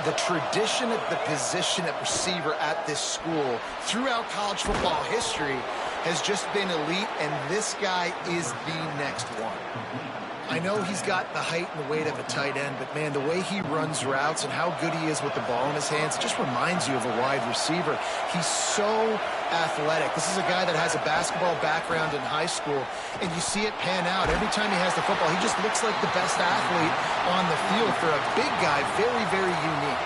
The tradition of the position at receiver at this school throughout college football history has just been elite, and this guy is the next one. I know he's got the height and the weight of a tight end, but, man, the way he runs routes and how good he is with the ball in his hands, it just reminds you of a wide receiver. He's so athletic. This is a guy that has a basketball background in high school, and you see it pan out. Every time he has the football, he just looks like the best athlete on the field. For a big guy, very, very unique.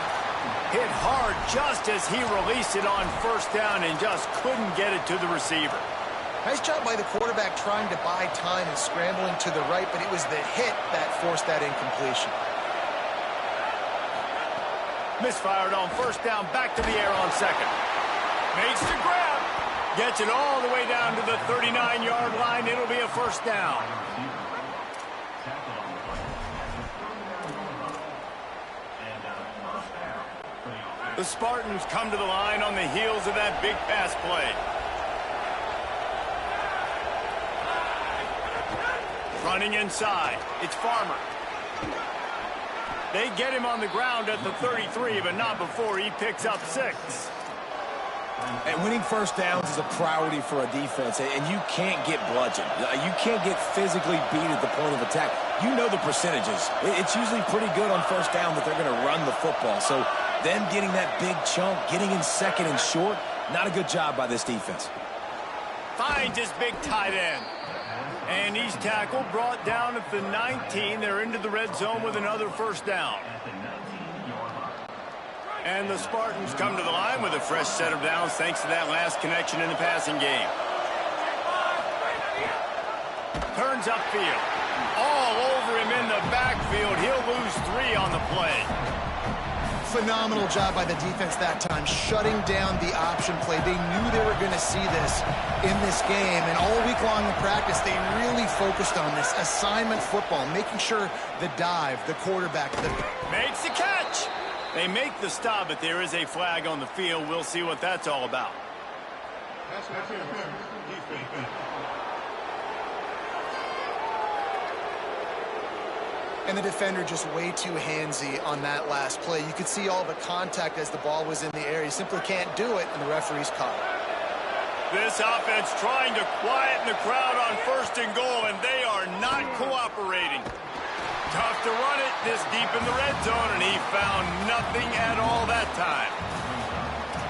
Hit hard just as he released it on first down and just couldn't get it to the receiver.
Nice job by the quarterback trying to buy time and scrambling to the right, but it was the hit that forced that incompletion.
Misfired on first down, back to the air on second. Makes the grab. Gets it all the way down to the 39-yard line. It'll be a first down. The Spartans come to the line on the heels of that big pass play. Running inside, it's Farmer. They get him on the ground at the 33, but not before he picks up 6.
And winning first downs is a priority for a defense, and you can't get bludgeoned. You can't get physically beat at the point of attack. You know the percentages. It's usually pretty good on first down that they're going to run the football. So them getting that big chunk, getting in second and short, not a good job by this defense.
Finds his big tight end. And he's tackled, brought down at the 19. They're into the red zone with another first down. And the Spartans come to the line with a fresh set of downs thanks to that last connection in the passing game. Turns upfield. All over him in the backfield. He'll lose 3 on the play.
Phenomenal job by the defense that time, shutting down the option play. They knew they were going to see this in this game, and all week long in practice, they really focused on this assignment football, making sure the dive, the quarterback,
makes the catch. They make the stop, but there is a flag on the field. We'll see what that's all about. And the defender just way too handsy on that last play. You could see all the contact as the ball was in the air. He simply can't do it, and the referee's caught it. This offense trying to quieten the crowd on first and goal, and they are not cooperating. Tough to run it this deep in the red zone, and he found nothing at all that time.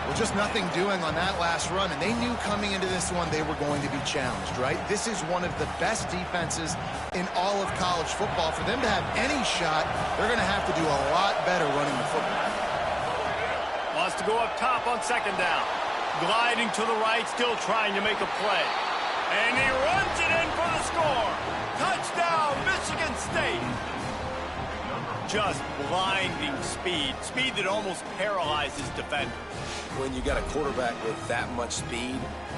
Well, just nothing doing on that last run, and they knew coming into this one they were going to be challenged, right? This is one of the best defenses in all of college football. For them to have any shot, they're going to have to do a lot better running the football. Wants to go up top on second down. Gliding to the right, still trying to make a play. And he runs it in for the score. Touchdown, Michigan State. Just blinding speed. Speed that almost paralyzes defenders.
When you got a quarterback with that much speed,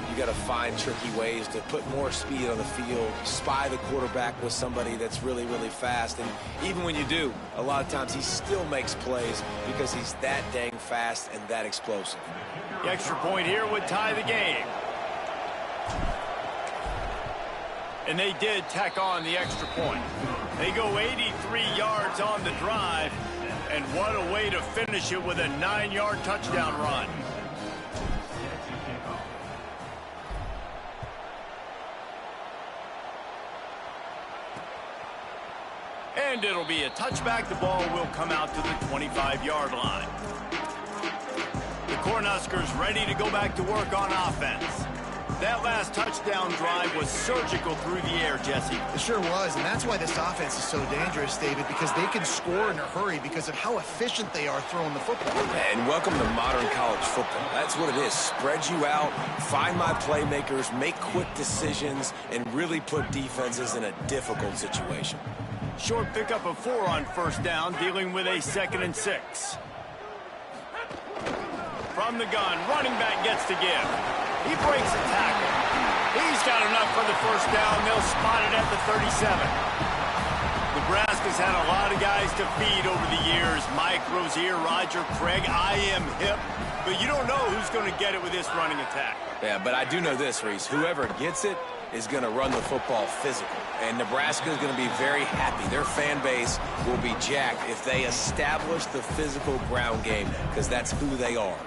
you got to find tricky ways to put more speed on the field, spy the quarterback with somebody that's really, really fast. And even when you do, a lot of times he still makes plays because he's that dang fast and that explosive.
The extra point here would tie the game. And they did tack on the extra point. They go 83 yards on the drive, and what a way to finish it with a 9-yard touchdown run. And it'll be a touchback. The ball will come out to the 25-yard line. The Cornhuskers ready to go back to work on offense. That last last touchdown drive was surgical through the air, Jesse.
It sure was, and that's why this offense is so dangerous, David, because they can score in a hurry because of how efficient they are throwing the football.
And welcome to modern college football. That's what it is. Spread you out, find my playmakers, make quick decisions, and really put defenses in a difficult situation.
Short pickup of 4 on first down, dealing with a 2nd and 6. From the gun, running back gets to give. He breaks a tackle. He's got enough for the first down. They'll spot it at the 37. Nebraska's had a lot of guys to feed over the years. Mike Rozier, Roger Craig. I am hip. But you don't know who's going to get it with this running attack.
Yeah, but I do know this, Reese. Whoever gets it is going to run the football physical. And Nebraska is going to be very happy. Their fan base will be jacked if they establish the physical ground game, because that's who they are.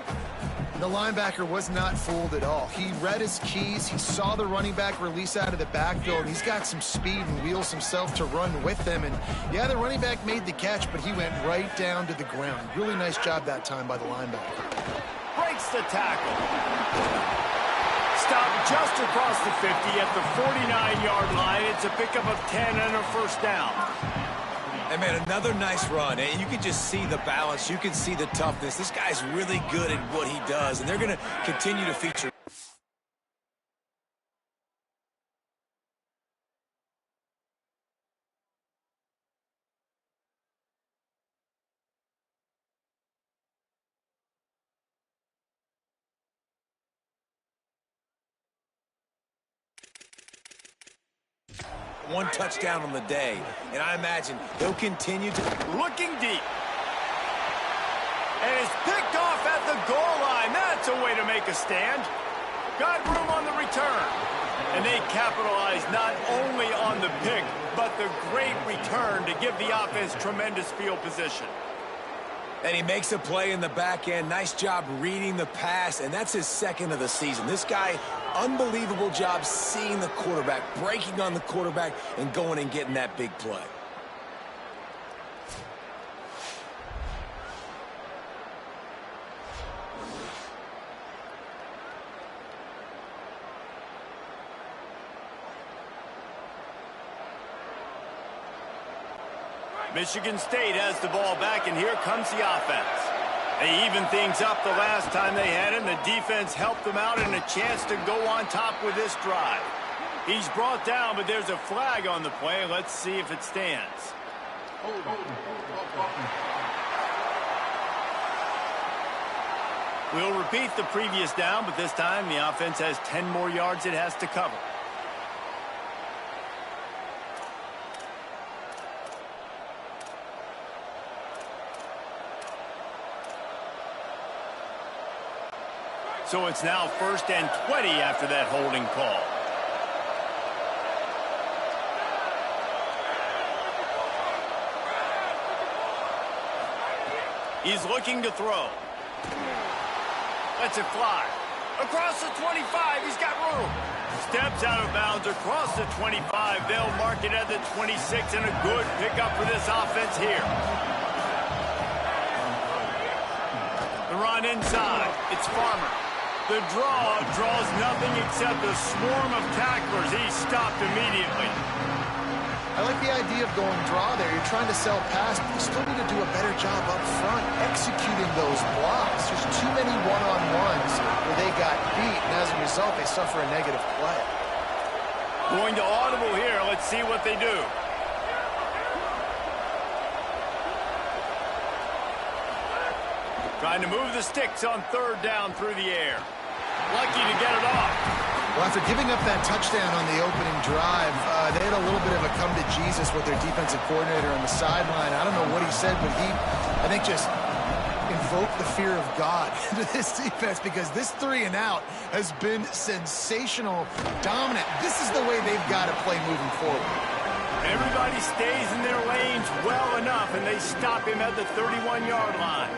The linebacker was not fooled at all. He read his keys. He saw the running back release out of the backfield, and he's got some speed and wheels himself to run with them. And, yeah, the running back made the catch, but he went right down to the ground. Really nice job that time by the linebacker.
Breaks the tackle. Stopped just across the 50 at the 49-yard line. It's a pickup of 10 and a first down.
And, man, another nice run. And you can just see the balance. You can see the toughness. This guy's really good at what he does, and they're going to continue to feature. One touchdown on the day, and I imagine they'll continue to...
Looking deep. And it's picked off at the goal line. That's a way to make a stand. Got room on the return. And they capitalize not only on the pick, but the great return to give the offense tremendous field position.
And he makes a play in the back end. Nice job reading the pass, and that's his 2nd of the season. This guy, unbelievable job seeing the quarterback, breaking on the quarterback, and going and getting that big play.
Michigan State has the ball back, and here comes the offense. They evened things up the last time they had him. The defense helped them out and a chance to go on top with this drive. He's brought down, but there's a flag on the play. Let's see if it stands. We'll repeat the previous down, but this time the offense has 10 more yards it has to cover. So it's now 1st and 20 after that holding call. He's looking to throw. Lets it fly. Across the 25, he's got room. Steps out of bounds across the 25. They'll mark it at the 26, and a good pickup for this offense here. The run inside. It's Farmer. The draw draws nothing except a swarm of tacklers. He's stopped immediately.
I like the idea of going draw there. You're trying to sell pass, but you still need to do a better job up front executing those blocks. There's too many one-on-ones where they got beat, and as a result, they suffer a negative play.
Going to audible here. Let's see what they do. Trying to move the sticks on 3rd down through the air. Lucky to get it off.
Well, after giving up that touchdown on the opening drive, they had a little bit of a come to Jesus with their defensive coordinator on the sideline. I don't know what he said, but he, I think, just invoked the fear of God into this defense, because this 3 and out has been sensational, dominant. This is the way they've got to play moving forward.
Everybody stays in their lanes well enough, and they stop him at the 31-yard line.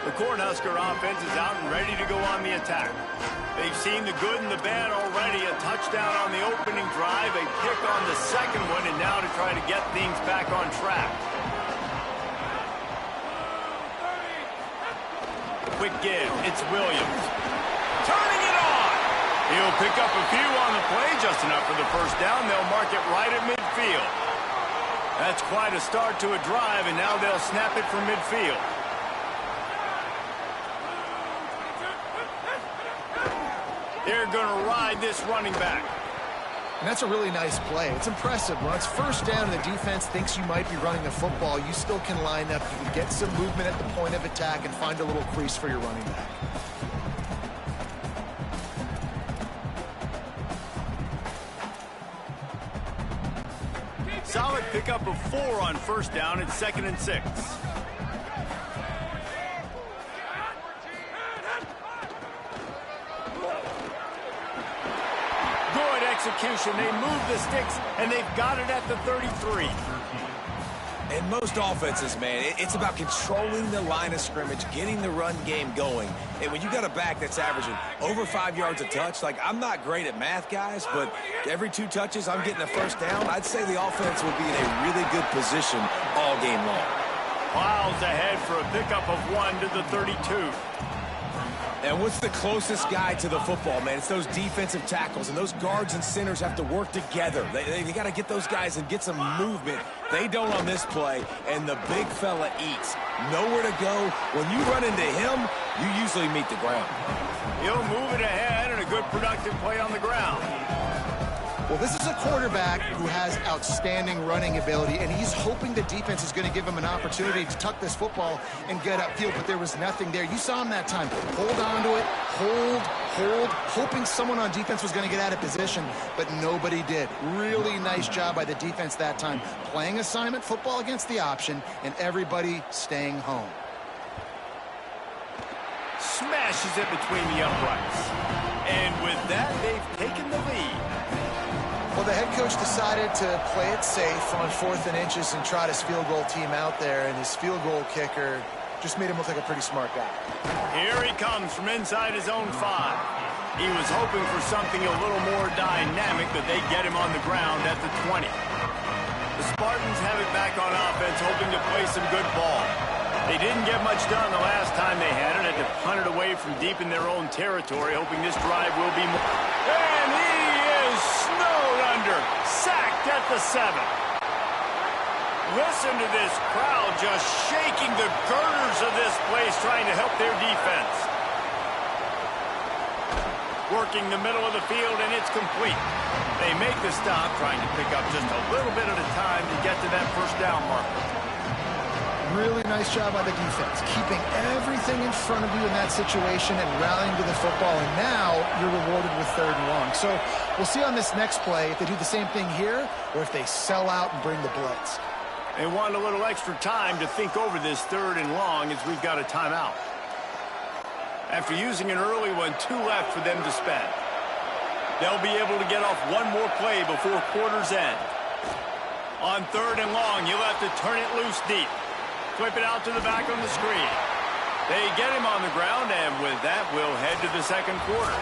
The Cornhusker offense is out and ready to go on the attack. They've seen the good and the bad already. A touchdown on the opening drive, a pick on the 2nd one, and now to try to get things back on track. Quick give. It's Williams. Turning it on. He'll pick up a few on the play, just enough for the first down. They'll mark it right at midfield. That's quite a start to a drive, and now they'll snap it from midfield. They're going to ride this running back.
And that's a really nice play. It's impressive. When it's first down and the defense thinks you might be running the football, you still can line up. You can get some movement at the point of attack and find a little crease for your running back.
Solid pickup of 4 on first down. It's 2nd and 6. Good execution. They move the sticks, and they've got it at the 33.
In most offenses, man, it's about controlling the line of scrimmage, getting the run game going. And when you got a back that's averaging over 5 yards a touch, like, I'm not great at math, guys, but every 2 touches I'm getting a first down, I'd say the offense will be in a really good position all game long.
Miles ahead for a pickup of 1 to the 32.
And what's the closest guy to the football, man? It's those defensive tackles, and those guards and centers have to work together. They got to get those guys and get some movement. They don't on this play, and the big fella eats. Nowhere to go. When you run into him, you usually meet the ground.
He'll move it ahead, and a good productive play on the ground.
Well, this is a quarterback who has outstanding running ability, and he's hoping the defense is going to give him an opportunity to tuck this football and get upfield, but there was nothing there. You saw him that time. Hold on to it, hold, hoping someone on defense was going to get out of position, but nobody did. Really nice job by the defense that time. Playing assignment football against the option, and everybody staying home.
Smashes it between the uprights. And with that, they've taken the lead.
Well, the head coach decided to play it safe on 4th and inches and trot his field goal team out there, and his field goal kicker just made him look like a pretty smart guy.
Here he comes from inside his own 5. He was hoping for something a little more dynamic, but they get him on the ground at the 20. The Spartans have it back on offense, hoping to play some good ball. They didn't get much done the last time they had it. Had to punt it away from deep in their own territory, hoping this drive will be more. And he is snowed under, sacked at the 7. Listen to this crowd just shaking the girders of this place, trying to help their defense. Working the middle of the field, and it's complete. They make the stop, trying to pick up just a little bit at a time to get to that first down marker.
Really nice job by the defense, keeping everything in front of you in that situation and rallying to the football, and now you're rewarded with 3rd and long. So we'll see on this next play if they do the same thing here or if they sell out and bring the blitz.
They want a little extra time to think over this 3rd and long as we've got a timeout. After using an early one, 2 left for them to spend. They'll be able to get off one more play before quarter's end. On 3rd and long, you'll have to turn it loose deep. Flip it out to the back on the screen. They get him on the ground, and with that, we'll head to the 2nd quarter.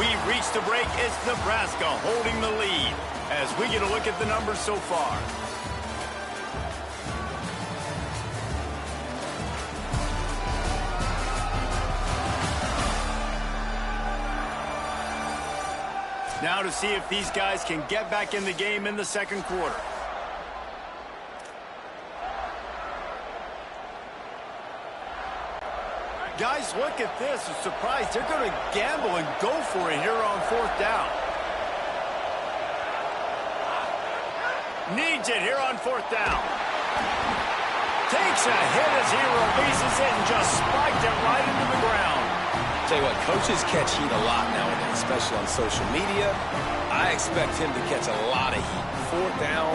We've reached the break. It's Nebraska holding the lead as we get a look at the numbers so far. Now to see if these guys can get back in the game in the 2nd quarter. Guys, look at this. A surprise. They're going to gamble and go for it here on 4th down. Needs it here on 4th down. Takes a hit as he releases it and just spiked it right into the ground.
Tell you what, coaches catch heat a lot nowadays, especially on social media. I expect him to catch a lot of heat. 4th down,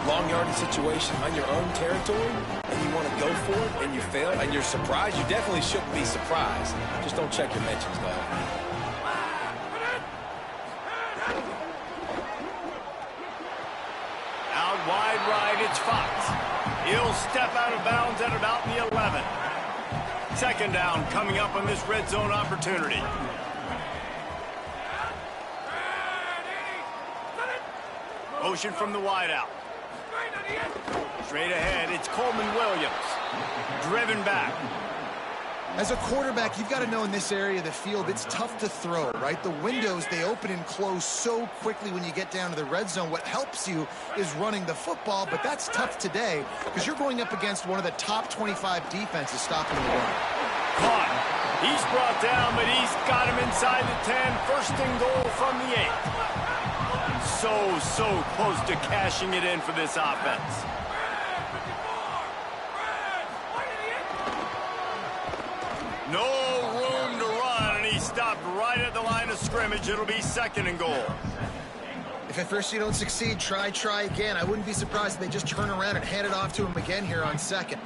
long yardage situation on your own territory, and you want to go for it, and you fail, and you're surprised. You definitely shouldn't be surprised. Just don't check your mentions, though.
Out wide right, it's Fox. He'll step out of bounds at about the 11. 2nd down coming up on this red zone opportunity. Motion from the wideout. Straight ahead, it's Coleman Williams. Driven back.
As a quarterback, you've got to know in this area of the field, it's tough to throw, right? The windows, they open and close so quickly when you get down to the red zone. What helps you is running the football, but that's tough today because you're going up against one of the top 25 defenses stopping the run.
Caught. He's brought down, but he's got him inside the 10. First and goal from the 8. So close to cashing it in for this offense. No room to run, and he stopped right at the line of scrimmage. It'll be second and goal.
If at first you don't succeed, try again. I wouldn't be surprised if they just turn around and hand it off to him again here on second.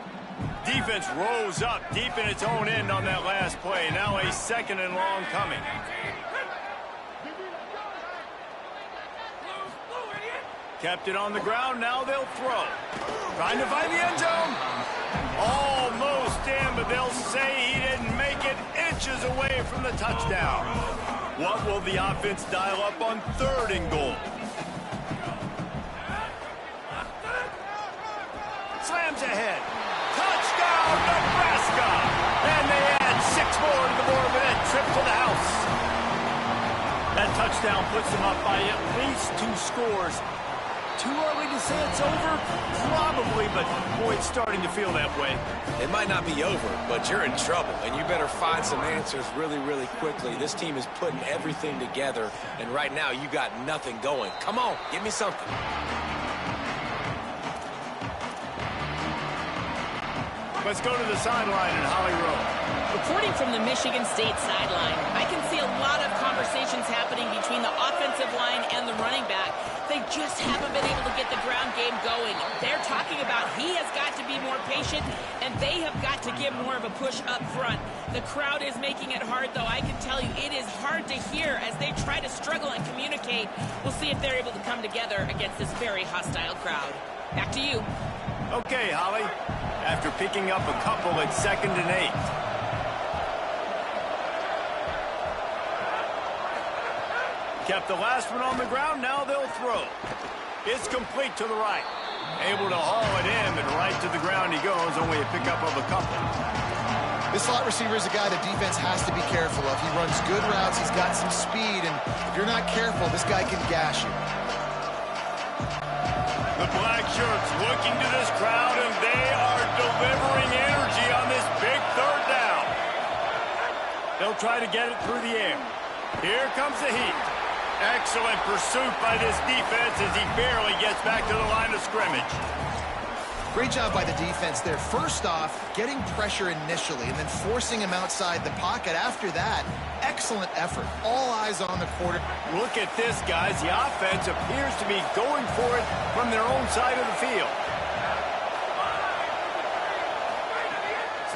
Defense rose up deep in its own end on that last play. Now a second and long coming. Kept it on the ground. Now they'll throw. Trying to find the end zone. Almost in, but they'll say he didn't make it, inches away from the touchdown. What will the offense dial up on third and goal? Slams ahead. Touchdown, Nebraska! And they add 6 more to the board with that trip to the house. That touchdown puts them up by at least 2 scores. Too early to say it's over? Probably, but boy, it's starting to feel that way.
It might not be over, but you're in trouble, and you better find some answers really, really quickly. This team is putting everything together, and right now you got nothing going. Come on, give me something.
Let's go to the sideline in Holly Rowe.
Reporting from the Michigan State sideline, I can see a lot of conversations happening between the offensive line and the running back. They just haven't been able to get the ground game going. They're talking about he has got to be more patient, and they have got to give more of a push up front. The crowd is making it hard, though. I can tell you it is hard to hear as they try to struggle and communicate. We'll see if they're able to come together against this very hostile crowd. Back to you.
Okay, Holly. After picking up a couple at 2nd and 8. Kept the last one on the ground. Now they'll throw. It's complete to the right. Able to haul it in, and right to the ground he goes. Only a pickup of a couple.
This slot receiver is a guy the defense has to be careful of. He runs good routes. He's got some speed, and if you're not careful, this guy can gash you.
The black shirts looking to this crowd, and they are delivering energy on this big third down. They'll try to get it through the air. Here comes the heat. Excellent pursuit by this defense as he barely gets back to the line of scrimmage.
Great job by the defense there. First off, getting pressure initially and then forcing him outside the pocket. After that, excellent effort. All eyes on the quarter.
Look at this, guys. The offense appears to be going for it from their own side of the field.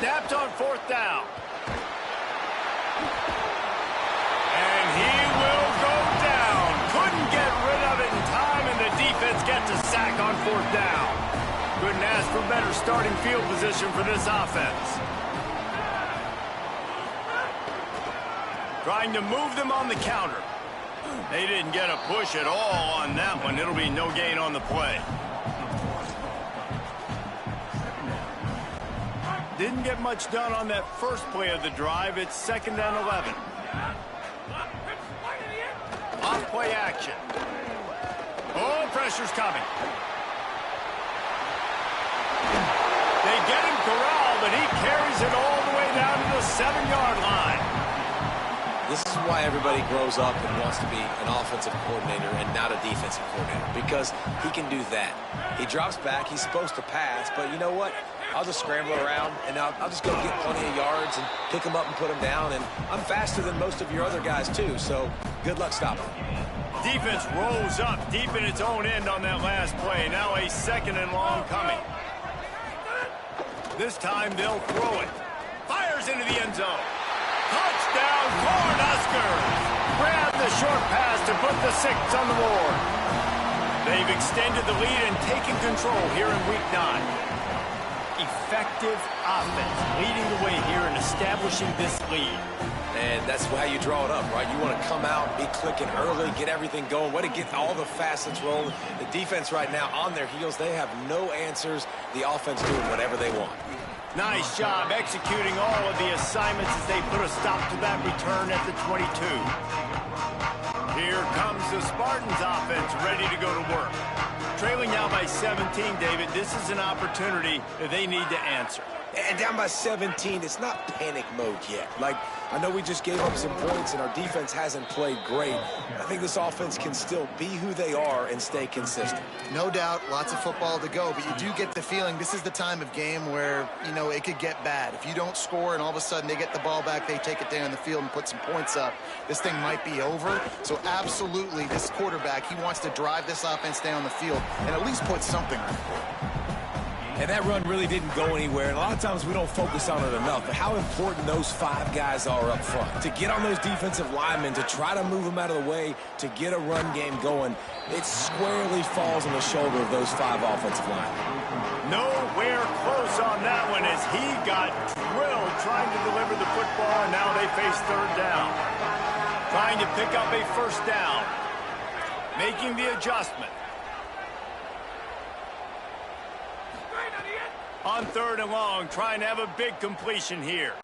Snapped on 4th down. And he will go down. Couldn't get rid of it in time, and the defense gets a sack on 4th down. Couldn't ask for better starting field position for this offense. Trying to move them on the counter. They didn't get a push at all on that one. It'll be no gain on the play. Didn't get much done on that first play of the drive. It's 2nd and 11. Off play action. Oh, pressure's coming. They get him corralled, but he carries it all the way down to the 7-yard line.
This is why everybody grows up and wants to be an offensive coordinator and not a defensive coordinator, because he can do that. He drops back. He's supposed to pass, but you know what? I'll just scramble around, and I'll just go get plenty of yards and pick them up and put them down, and I'm faster than most of your other guys, too, so good luck stopping.
Defense rolls up deep in its own end on that last play. Now a 2nd and long coming. This time they'll throw it. Fires into the end zone. Touchdown, Cornhuskers! Grab the short pass to put the 6 on the board. They've extended the lead and taken control here in Week 9. Effective offense leading the way here and establishing this lead.
And that's how you draw it up, right? You want to come out, be clicking early, get everything going, way to get all the facets rolling. The defense right now on their heels, they have no answers. The offense doing whatever they want.
Nice job executing all of the assignments as they put a stop to that return at the 22. Here comes the Spartans offense ready to go to work. Trailing now by 17, David, this is an opportunity that they need to answer.
And down by 17, it's not panic mode yet. Like, I know we just gave up some points and our defense hasn't played great. I think this offense can still be who they are and stay consistent.
No doubt, lots of football to go, but you do get the feeling this is the time of game where, you know, it could get bad. If you don't score and all of a sudden they get the ball back, they take it down the field and put some points up, this thing might be over. So absolutely, this quarterback, he wants to drive this offense down the field and at least put something on the board.
And that run really didn't go anywhere. And a lot of times we don't focus on it enough. But how important those 5 guys are up front. To get on those defensive linemen, to try to move them out of the way, to get a run game going, it squarely falls on the shoulder of those 5 offensive linemen.
Nowhere close on that one as he got drilled trying to deliver the football, and now they face third down. Trying to pick up a first down. Making the adjustment. On third and long, trying to have a big completion here.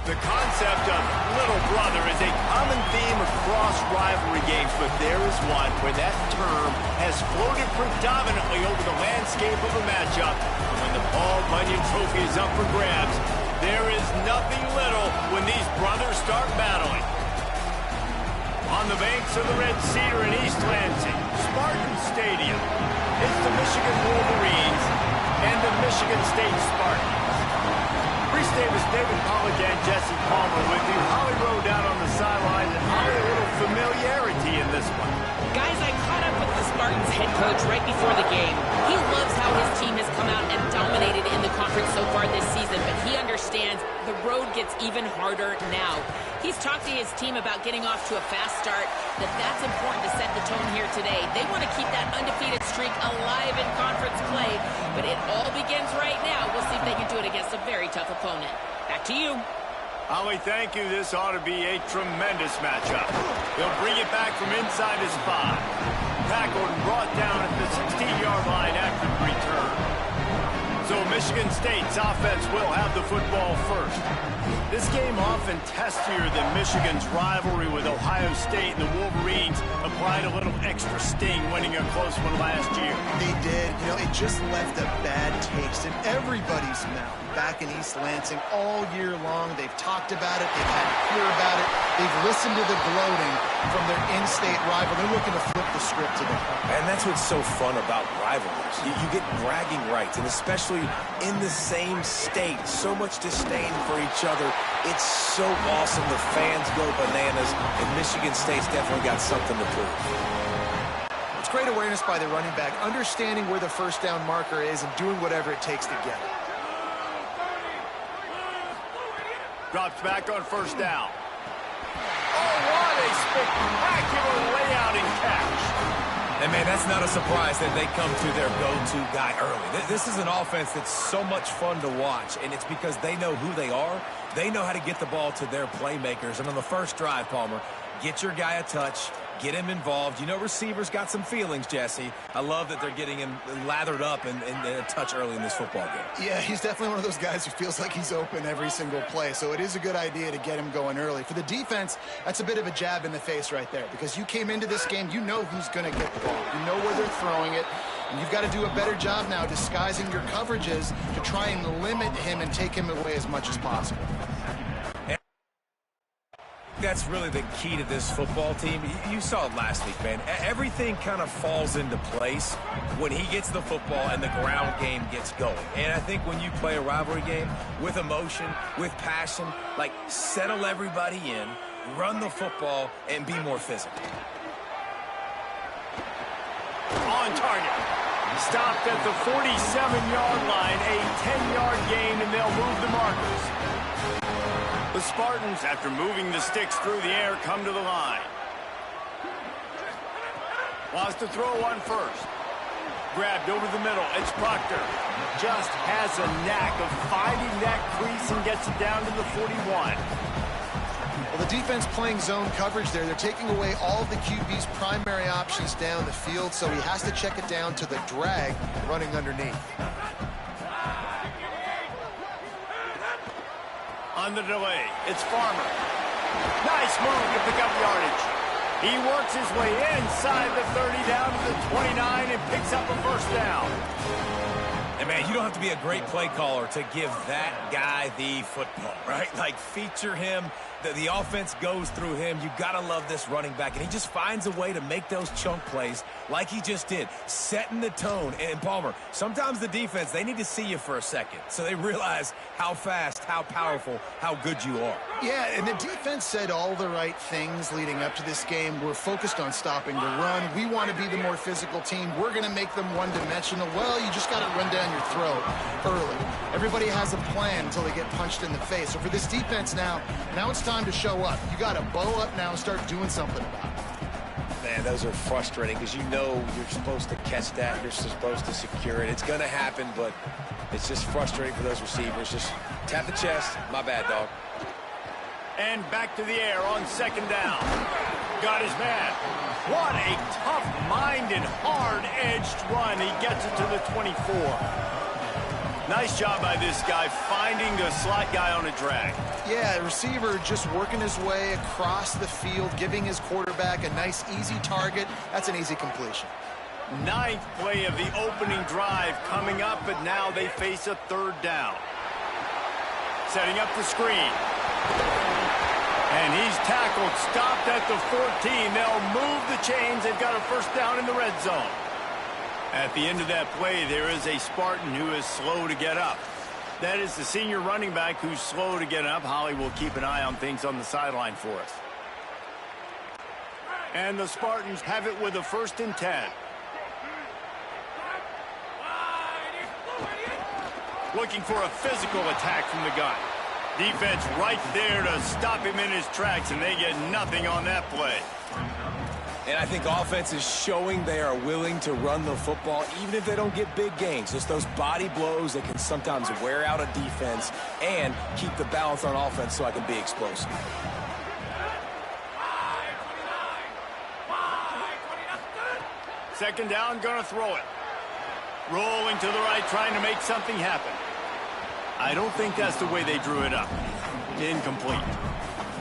The concept of little brother is a common theme across rivalry games, but there is one where that term has floated predominantly over the landscape of a matchup. And when the Paul Bunyan Trophy is up for grabs, there is nothing little when these brothers start battling. On the banks of the Red Cedar in East Lansing, Spartan Stadium, it's the Michigan Wolverines and the Michigan State Spartans. Reese Davis, David Pollack, and Jesse Palmer with you. Holly Rowe down on the sidelines, and Holly, a little familiarity in this one.
Guys, I caught up with the Spartans head coach right before the game. He loves how his team has come out and dominated in the conference so far this season, but he understands the road gets even harder now. He's talked to his team about getting off to a fast start, that's important to set the tone here today. They want to keep that undefeated streak alive in conference play, but it all begins right now. We'll see if they can do it against a very tough opponent. Back to you.
Holly, thank you. This ought to be a tremendous matchup. They'll bring it back from inside his 5. Tackled and brought down at the 16-yard line after the return. So Michigan State's offense will have the football first. This game often testier than Michigan's rivalry with Ohio State, and the Wolverines applied a little extra sting winning a close one last year.
They did. You know, it just left a bad taste in everybody's mouth back in East Lansing all year long. They've talked about it. They've had to hear about it. They've listened to the gloating from their in-state rival. They're looking to flip the script today.
And that's what's so fun about rivalries. You get bragging rights, and especially in the same state, so much disdain for each other. It's so awesome. The fans go bananas, and Michigan State's definitely got something to prove.
It's great awareness by the running back, understanding where the first down marker is and doing whatever it takes to get it.
Drops back on first down. Oh, what a spectacular layout and catch.
And, man, that's not a surprise that they come to their go-to guy early. This is an offense that's so much fun to watch, and it's because they know who they are. They know how to get the ball to their playmakers. And on the first drive, Palmer, get your guy a touch, get him involved. You know receivers got some feelings, Jesse. I love that they're getting him lathered up and a touch early in this football game.
Yeah, he's definitely one of those guys who feels like he's open every single play, so it is a good idea to get him going early. For the defense, that's a bit of a jab in the face right there, because you came into this game, you know who's going to get the ball. You know where they're throwing it, and you've got to do a better job now disguising your coverages to try and limit him and take him away as much as possible.
That's really the key to this football team. You saw it last week, man. Everything kind of falls into place when he gets the football and the ground game gets going. And I think when you play a rivalry game with emotion, with passion, like settle everybody in, run the football, and be more physical.
On target. Stopped at the 47-yard line, a 10-yard gain, and they'll move the markers. The Spartans, after moving the sticks through the air, come to the line. Wants to throw one first. Grabbed over the middle. It's Proctor. Just has a knack of finding that crease and gets it down to the 41.
Well, the defense playing zone coverage there. They're taking away all of the QB's primary options down the field, so he has to check it down to the drag running underneath.
On the delay, it's Farmer. Nice move to pick up yardage. He works his way inside the 30 down to the 29 and picks up a first down.
And, man, you don't have to be a great play caller to give that guy the football, right? Like, feature him. The offense goes through him. You got to love this running back. And he just finds a way to make those chunk plays like he just did, setting the tone. And, Palmer, sometimes the defense, they need to see you for a second so they realize how fast, how powerful, how good you are.
Yeah, and the defense said all the right things leading up to this game. We're focused on stopping the run. We want to be the more physical team. We're going to make them one-dimensional. Well, you just got to run down your throat early. Everybody has a plan until they get punched in the face. So for this defense now it's time to show up. You got to bow up now and start doing something about it.
Man, those are frustrating because you know you're supposed to catch that. You're supposed to secure it. It's going to happen, but it's just frustrating for those receivers. Just tap the chest. My bad, dog.
And back to the air on second down. Got his man. What a tough-minded, hard-edged run. He gets it to the 24. Nice job by this guy finding the slot guy on a drag.
Yeah, receiver just working his way across the field, giving his quarterback a nice, easy target. That's an easy completion.
Ninth play of the opening drive coming up, but now they face a third down. Setting up the screen. And he's tackled, stopped at the 14. They'll move the chains. They've got a first down in the red zone. At the end of that play, there is a Spartan who is slow to get up. That is the senior running back who's slow to get up. Holly will keep an eye on things on the sideline for us. And the Spartans have it with a 1st and 10. Looking for a physical attack from the gun. Defense right there to stop him in his tracks, and they get nothing on that play.
And I think offense is showing they are willing to run the football, even if they don't get big gains. Just those body blows that can sometimes wear out a defense and keep the balance on offense so I can be explosive.
Second down, gonna throw it. Rolling to the right, trying to make something happen. I don't think that's the way they drew it up. Incomplete.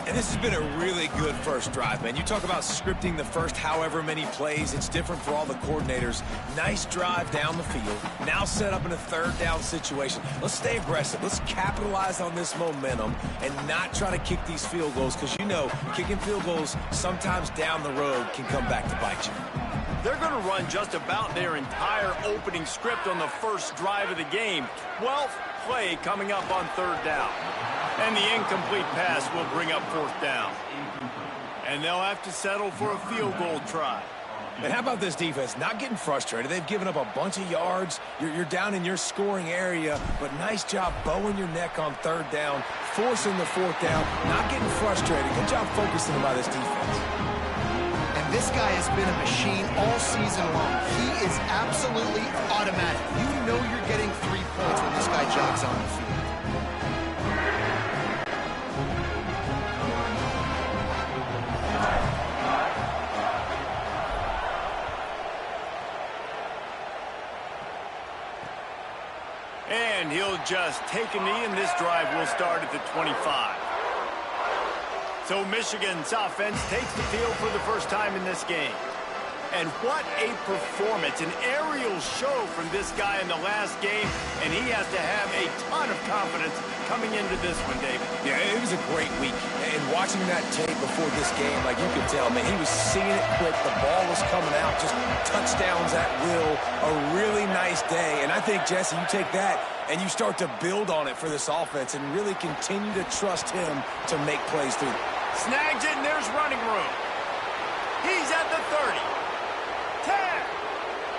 And this has been a really good first drive, man. You talk about scripting the first however many plays. It's different for all the coordinators. Nice drive down the field. Now set up in a third down situation. Let's stay aggressive. Let's capitalize on this momentum and not try to kick these field goals, because you know kicking field goals sometimes down the road can come back to bite you.
They're going to run just about their entire opening script on the first drive of the game. 12th play coming up on third down. And the incomplete pass will bring up fourth down. And they'll have to settle for a field goal try.
And how about this defense? Not getting frustrated. They've given up a bunch of yards. You're down in your scoring area, but nice job bowing your neck on third down, forcing the fourth down, not getting frustrated. Good job focusing by this defense.
And this guy has been a machine all season long. He is absolutely automatic. You know you're getting 3 points when this guy jogs on the field.
And he'll just take a knee, and this drive will start at the 25. So Michigan's offense takes the field for the first time in this game. And what a performance, an aerial show from this guy in the last game, and he has to have a ton of confidence coming into this one, David.
Yeah, it was a great week. And watching that tape before this game, like you could tell, man, he was seeing it quick. The ball was coming out, just touchdowns at will. A really nice day. And I think, Jesse, you take that and you start to build on it for this offense and really continue to trust him to make plays through.
Snags it, and there's running room. He's at the 30. 10.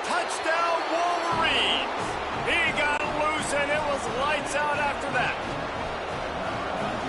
Touchdown, Wolverines. He got loose, and it was lights out after that.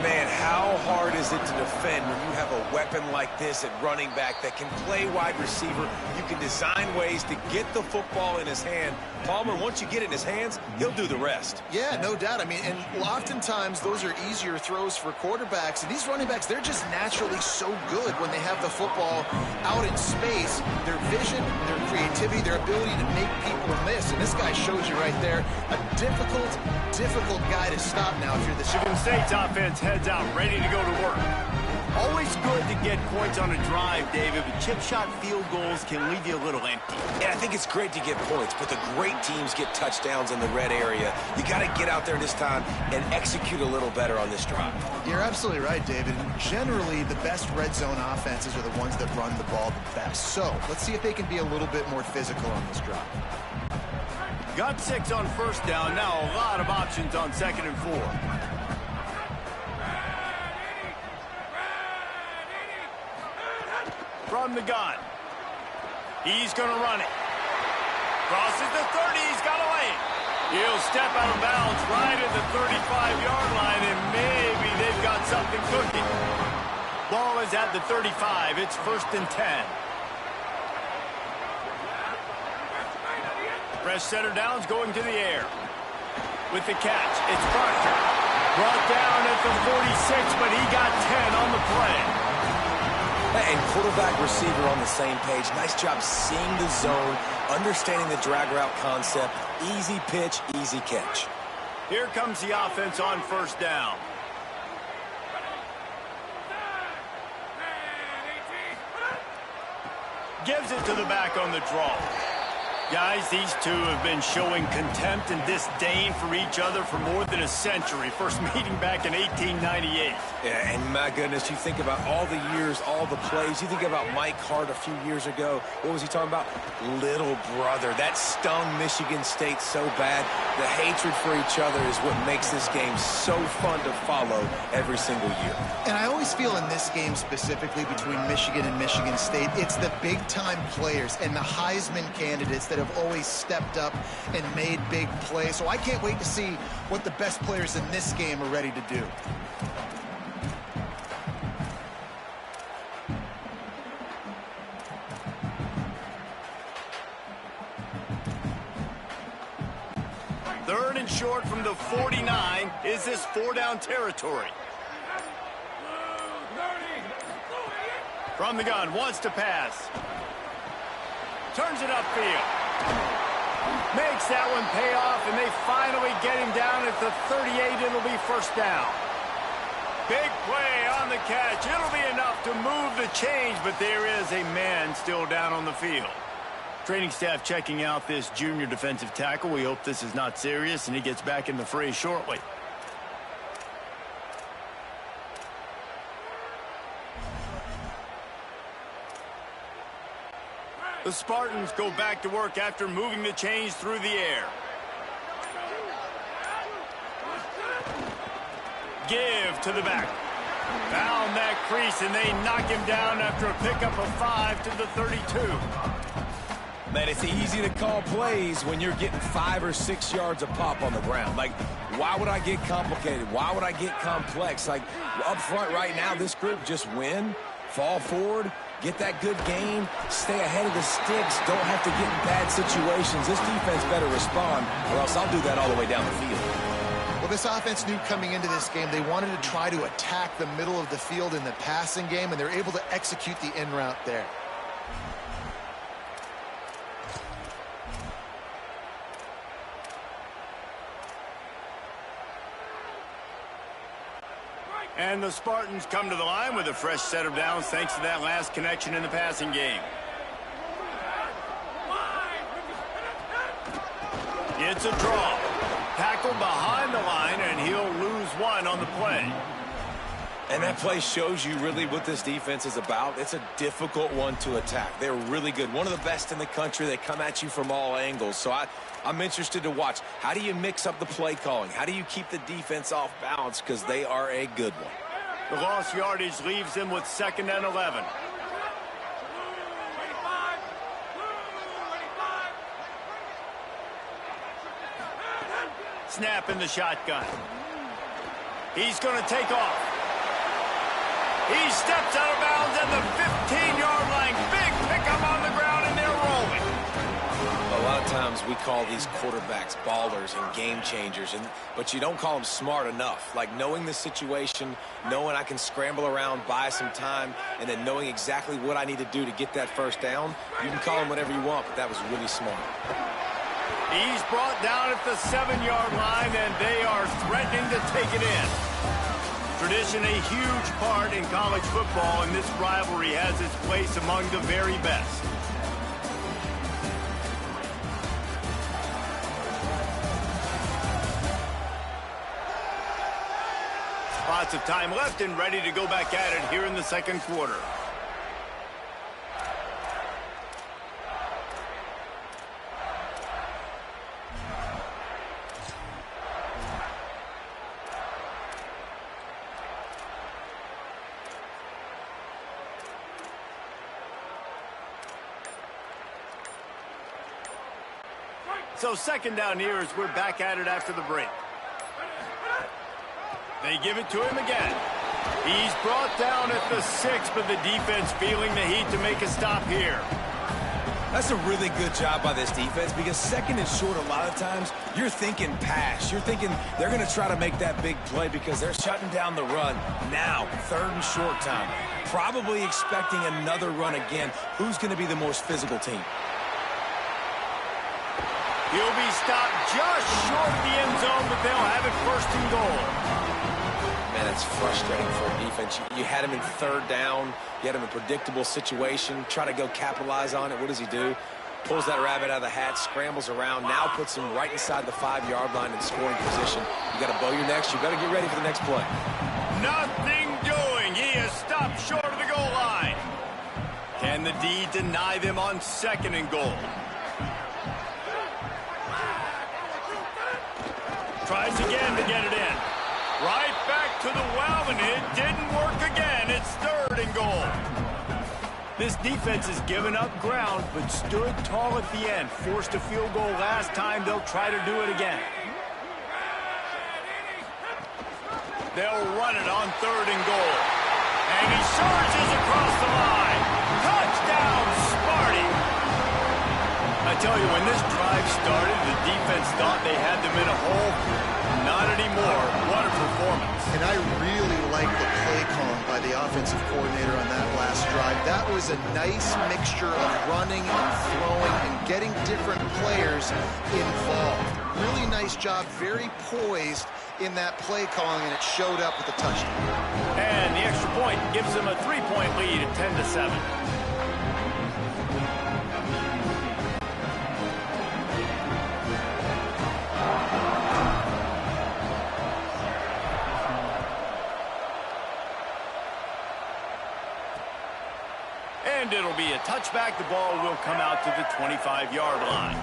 Man, how hard is it to defend when you have a weapon like this at running back that can play wide receiver? You can design ways to get the football in his hand. Palmer, once you get it in his hands, he'll do the rest.
Yeah, no doubt. I mean, and oftentimes those are easier throws for quarterbacks. And these running backs, they're just naturally so good when they have the football out in space. Their vision, their creativity, their ability to make people miss. And this guy shows you right there, a difficult guy to stop now if you're the
Michigan State's offense heads out, ready to go to work. Always good to get points on a drive, David, but chip shot field goals can leave you a little empty.
And I think it's great to get points, but the great teams get touchdowns in the red area. You got to get out there this time and execute a little better on this drive.
You're absolutely right, David. Generally, the best red zone offenses are the ones that run the ball the best. So let's see if they can be a little bit more physical on this drive.
Got 6 on first down. Now a lot of options on 2nd and 4. From the gun. He's going to run it. Crosses the 30. He's got a lane. He'll step out of bounds right at the 35-yard line, and maybe they've got something cooking. Ball is at the 35. It's 1st and 10. Fresh center downs going to the air. With the catch, it's Proctor. Brought down at the 46, but he got 10 on the play.
And quarterback receiver on the same page. Nice job seeing the zone, understanding the drag route concept. Easy pitch, easy catch.
Here comes the offense on first down. Gives it to the back on the draw. Guys, these two have been showing contempt and disdain for each other for more than a century. First meeting back in 1898.
Yeah, and my goodness, you think about all the years, all the plays. You think about Mike Hart a few years ago. What was he talking about? Little brother. That stung Michigan State so bad. The hatred for each other is what makes this game so fun to follow every single year.
And I always feel in this game specifically between Michigan and Michigan State, it's the big-time players and the Heisman candidates that have always stepped up and made big plays. So I can't wait to see what the best players in this game are ready to do.
Third and short from the 49. Is this four-down territory? From the gun, wants to pass. Turns it upfield. Makes that one pay off, and they finally get him down at the 38. It'll be first down. Big play on the catch. It'll be enough to move the change, but there is a man still down on the field. Training staff checking out this junior defensive tackle. We hope this is not serious, and he gets back in the fray shortly. The Spartans go back to work after moving the chains through the air. Give to the back. Found that crease, and they knock him down after a pickup of 5 to the 32.
Man, it's easy to call plays when you're getting 5 or 6 yards a pop on the ground. Like, why would I get complicated? Why would I get complex? Like, up front right now, this group just win, fall forward, get that good gain, stay ahead of the sticks, don't have to get in bad situations. This defense better respond, or else I'll do that all the way down the field.
Well, this offense knew coming into this game they wanted to try to attack the middle of the field in the passing game, and they're able to execute the in route there.
And the Spartans come to the line with a fresh set of downs thanks to that last connection in the passing game. It's a draw. Tackle behind the line, and he'll lose one on the play.
And that play shows you really what this defense is about. It's a difficult one to attack. They're really good. One of the best in the country. They come at you from all angles. So I'm interested to watch. How do you mix up the play calling? How do you keep the defense off balance? Because they are a good one.
The lost yardage leaves them with 2nd and 11. Snap in the shotgun. He's going to take off. He steps out of bounds at the 15-yard line. Big pickup on the ground, and they're rolling.
A lot of times we call these quarterbacks ballers and game changers, but you don't call them smart enough. Like knowing the situation, knowing I can scramble around, buy some time, and then knowing exactly what I need to do to get that first down. You can call them whatever you want, but that was really smart.
He's brought down at the 7-yard line, and they are threatening to take it in. Tradition a huge part in college football, and this rivalry has its place among the very best. Lots of time left and ready to go back at it here in the second quarter. So 2nd down here as we're back at it after the break. They give it to him again. He's brought down at the 6, but the defense feeling the heat to make a stop here.
That's a really good job by this defense because 2nd and short, a lot of times, you're thinking pass. You're thinking they're going to try to make that big play because they're shutting down the run. Now, 3rd and short time. Probably expecting another run again. Who's going to be the most physical team?
He'll be stopped just short of the end zone, but they'll have it first and goal.
Man, it's frustrating for a defense. You had him in third down. You had him in a predictable situation. Try to go capitalize on it. What does he do? Pulls that rabbit out of the hat, scrambles around, now puts him right inside the 5-yard line in scoring position. You got to bow your necks. You got to get ready for the next play.
Nothing doing. He is stopped short of the goal line. Can the D deny them on second and goal? Tries again to get it in. Right back to the well, and it didn't work again. It's third and goal. This defense has given up ground, but stood tall at the end. Forced a field goal last time. They'll try to do it again. They'll run it on third and goal. And he surges across the line. Touchdown, Sparty. I tell you, when this drive started, the defense thought they had them in a hole. Not anymore. What a performance.
And I really like the play calling by the offensive coordinator on that last drive. That was a nice mixture of running and throwing and getting different players involved. Really nice job, very poised in that play calling, and it showed up with a touchdown.
And the extra point gives them a 3-point lead at 10-7. And it'll be a touchback. The ball will come out to the 25-yard line.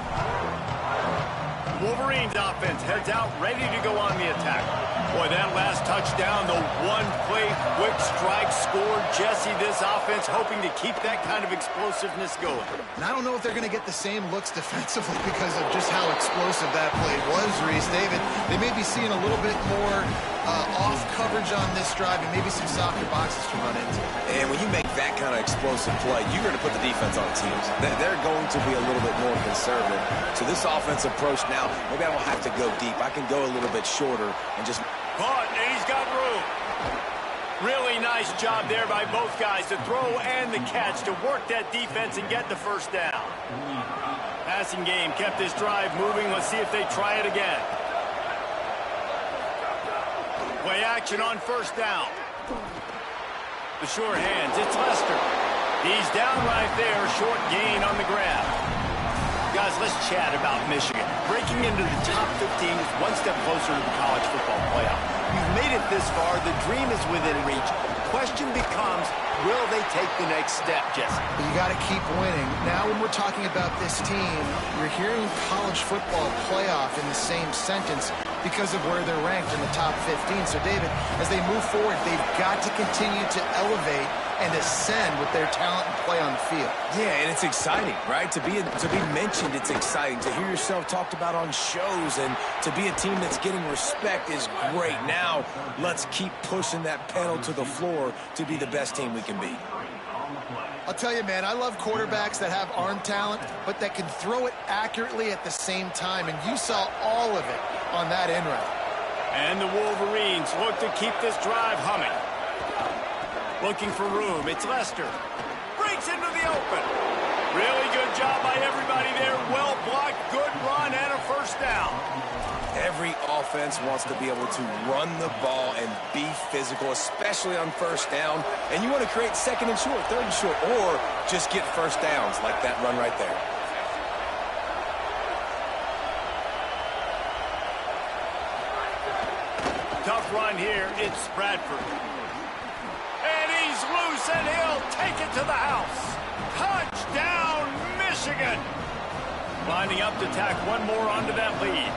Wolverines offense heads out, ready to go on the attack. Boy, that last touchdown, the one-play quick strike scored. Jesse, this offense hoping to keep that kind of explosiveness going.
And I don't know if they're going to get the same looks defensively because of just how explosive that play was, Reese. David, they may be seeing a little bit more off coverage on this drive and maybe some softer boxes to run into.
And when you make that kind of explosive play, you're going to put the defense on teams. They're going to be a little bit more conservative. So this offense approach now, maybe I don't have to go deep. I can go a little bit shorter and just...
Caught, and he's got room. Really nice job there by both guys, the throw and the catch, to work that defense and get the first down. Passing game kept this drive moving. Let's see if they try it again. Play action on first down. The sure hands, it's Lester. He's down right there, short gain on the grab. Guys, let's chat about Michigan. Breaking into the top 15 is one step closer to the college football playoff. You've made it this far. The dream is within reach. The question becomes, will they take the next step, Jesse?
You got to keep winning. Now when we're talking about this team, you're hearing college football playoff in the same sentence because of where they're ranked in the top 15. So, David, as they move forward, they've got to continue to elevate and ascend with their talent and play on the field.
Yeah, and it's exciting, right? To be mentioned, it's exciting. To hear yourself talked about on shows and to be a team that's getting respect is great. Now, let's keep pushing that pedal to the floor to be the best team we can be.
I'll tell you, man, I love quarterbacks that have arm talent, but that can throw it accurately at the same time, and you saw all of it on that end route.
And the Wolverines look to keep this drive humming. Looking for room, it's Lester. Breaks into the open. Really good job by everybody there. Well blocked, good run, and a first down.
Every offense wants to be able to run the ball and be physical, especially on first down. And you want to create second and short, third and short, or just get first downs like that run right there.
Tough run here, it's Bradford. And he's loose, and he'll take it to the house. Touchdown, Michigan! Lining up to tack one more onto that lead.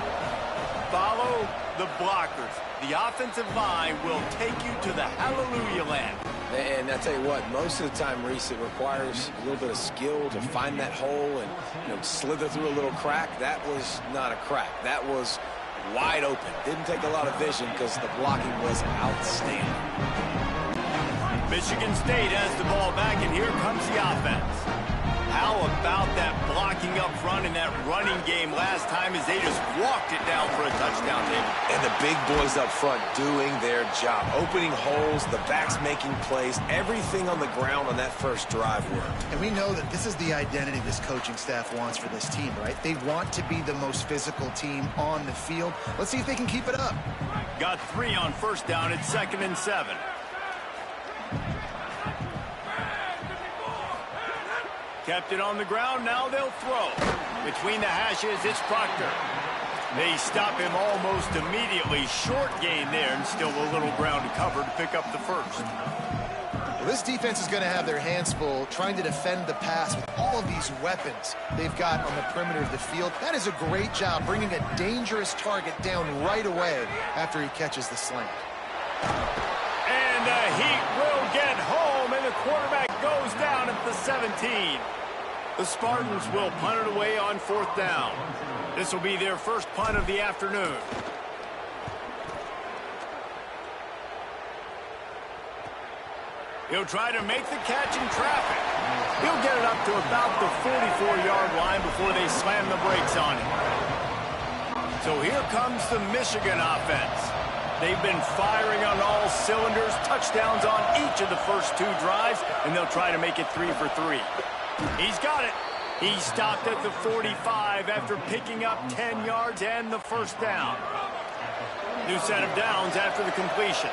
Follow the blockers. The offensive line will take you to the hallelujah land.
And I tell you what, most of the time, Reese, it requires a little bit of skill to find that hole and slither through a little crack. That was not a crack. That was wide open. Didn't take a lot of vision because the blocking was outstanding.
Michigan State has the ball back, and here comes the offense. How about that blocking up front in that running game last time as they just walked it down for a touchdown, David?
And the big boys up front doing their job. Opening holes, the backs making plays, everything on the ground on that first drive worked.
And we know that this is the identity this coaching staff wants for this team, right? They want to be the most physical team on the field. Let's see if they can keep it up.
Got 3 on first down at 2nd and 7. Kept it on the ground, now they'll throw. Between the hashes, it's Proctor. They stop him almost immediately. Short gain there, and still a little ground to cover to pick up the first.
Well, this defense is going to have their hands full trying to defend the pass with all of these weapons they've got on the perimeter of the field. That is a great job bringing a dangerous target down right away after he catches the slant.
And the Heat will get home, and the quarterback goes down at the 17. The Spartans will punt it away on 4th down. This will be their first punt of the afternoon. He'll try to make the catch in traffic. He'll get it up to about the 44-yard line before they slam the brakes on him. So here comes the Michigan offense. They've been firing on all cylinders, touchdowns on each of the first 2 drives, and they'll try to make it 3 for 3. He's got it. He stopped at the 45 after picking up 10 yards and the first down. New set of downs after the completion.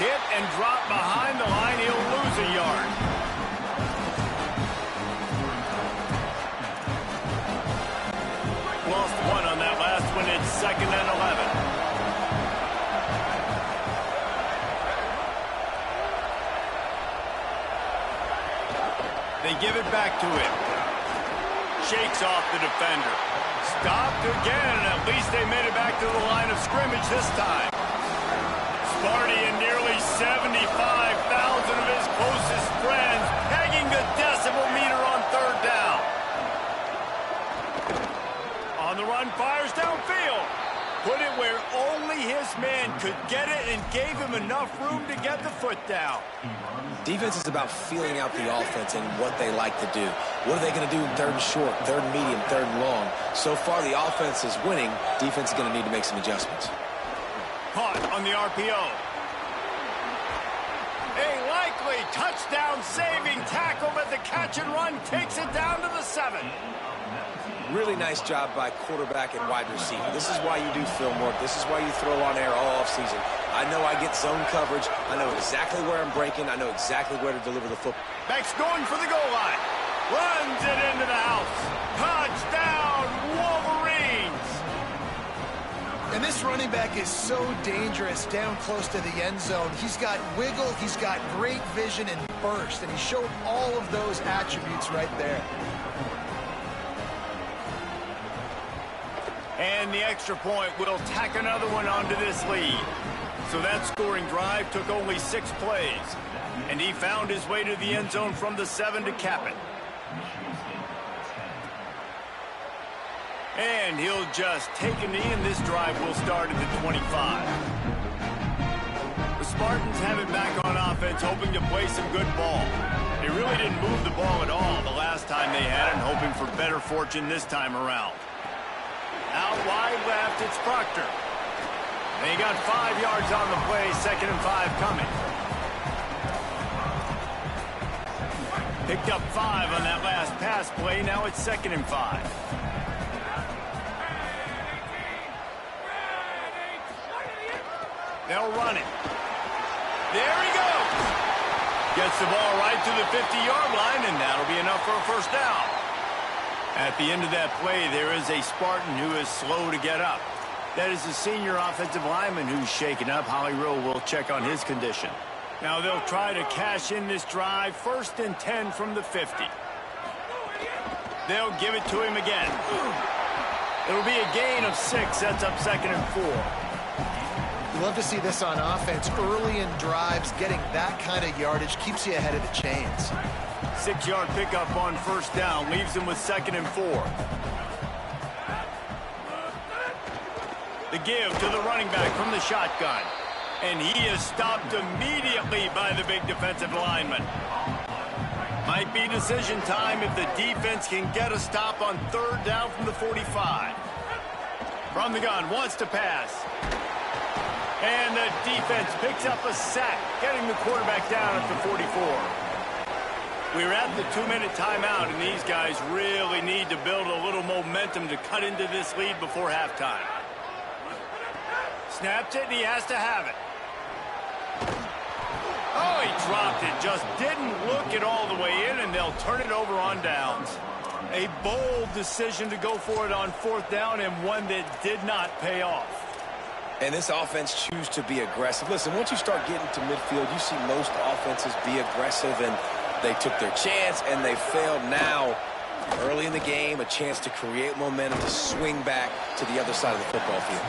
Hit and drop behind the line. He'll lose a yard. Lost 1 on that last one. It's 2nd and 11. They give it back to him. Shakes off the defender. Stopped again. At least they made it back to the line of scrimmage this time. Sparty and nearly 75,000 of his closest friends pegging the decibel meter on 3rd down. On the run, fires downfield. Put it where only his man could get it and gave him enough room to get the foot down.
Defense is about feeling out the offense and what they like to do. What are they going to do in 3rd and short, 3rd and medium, 3rd and long? So far, the offense is winning. Defense is going to need to make some adjustments.
Caught on the RPO. A likely touchdown-saving tackle, but the catch and run takes it down to the 7.
Really nice job by quarterback and wide receiver. This is why you do film work. This is why you throw on air all offseason. I know I get zone coverage. I know exactly where I'm breaking. I know exactly where to deliver the football.
Back's going for the goal line. Runs it into the house. Touchdown, Wolverines!
And this running back is so dangerous down close to the end zone. He's got wiggle, he's got great vision and burst, and he showed all of those attributes right there.
And the extra point will tack another one onto this lead. So that scoring drive took only 6 plays. And he found his way to the end zone from the 7 to cap it. And he'll just take a knee, and this drive will start at the 25. The Spartans have it back on offense, hoping to play some good ball. They really didn't move the ball at all the last time they had it, hoping for better fortune this time around. Out wide left, it's Proctor. They got 5 yards on the play, 2nd and 5 coming. Picked up 5 on that last pass play, now it's 2nd and 5. They'll run it. There he goes. Gets the ball right to the 50-yard line, and that'll be enough for a first down. At the end of that play, there is a Spartan who is slow to get up. That is the senior offensive lineman who's shaken up. Holly Rowe will check on his condition. Now they'll try to cash in this drive. 1st and 10 from the 50. They'll give it to him again. It'll be a gain of 6. That's up 2nd and 4.
You love to see this on offense. Early in drives, getting that kind of yardage keeps you ahead of the chains.
6-yard pickup on first down. Leaves them with 2nd and 4. The give to the running back from the shotgun. And he is stopped immediately by the big defensive lineman. Might be decision time if the defense can get a stop on third down from the 45. From the gun, wants to pass. And the defense picks up a sack, getting the quarterback down at the 44. We're at the 2-minute timeout, and these guys really need to build a little momentum to cut into this lead before halftime. Snaps it, and he has to have it. Oh, he dropped it. Just didn't look it all the way in, and they'll turn it over on downs. A bold decision to go for it on fourth down, and one that did not pay off.
And this offense choose to be aggressive. Listen, once you start getting to midfield, you see most offenses be aggressive, and they took their chance, and they failed. Now, early in the game, a chance to create momentum to swing back to the other side of the football field.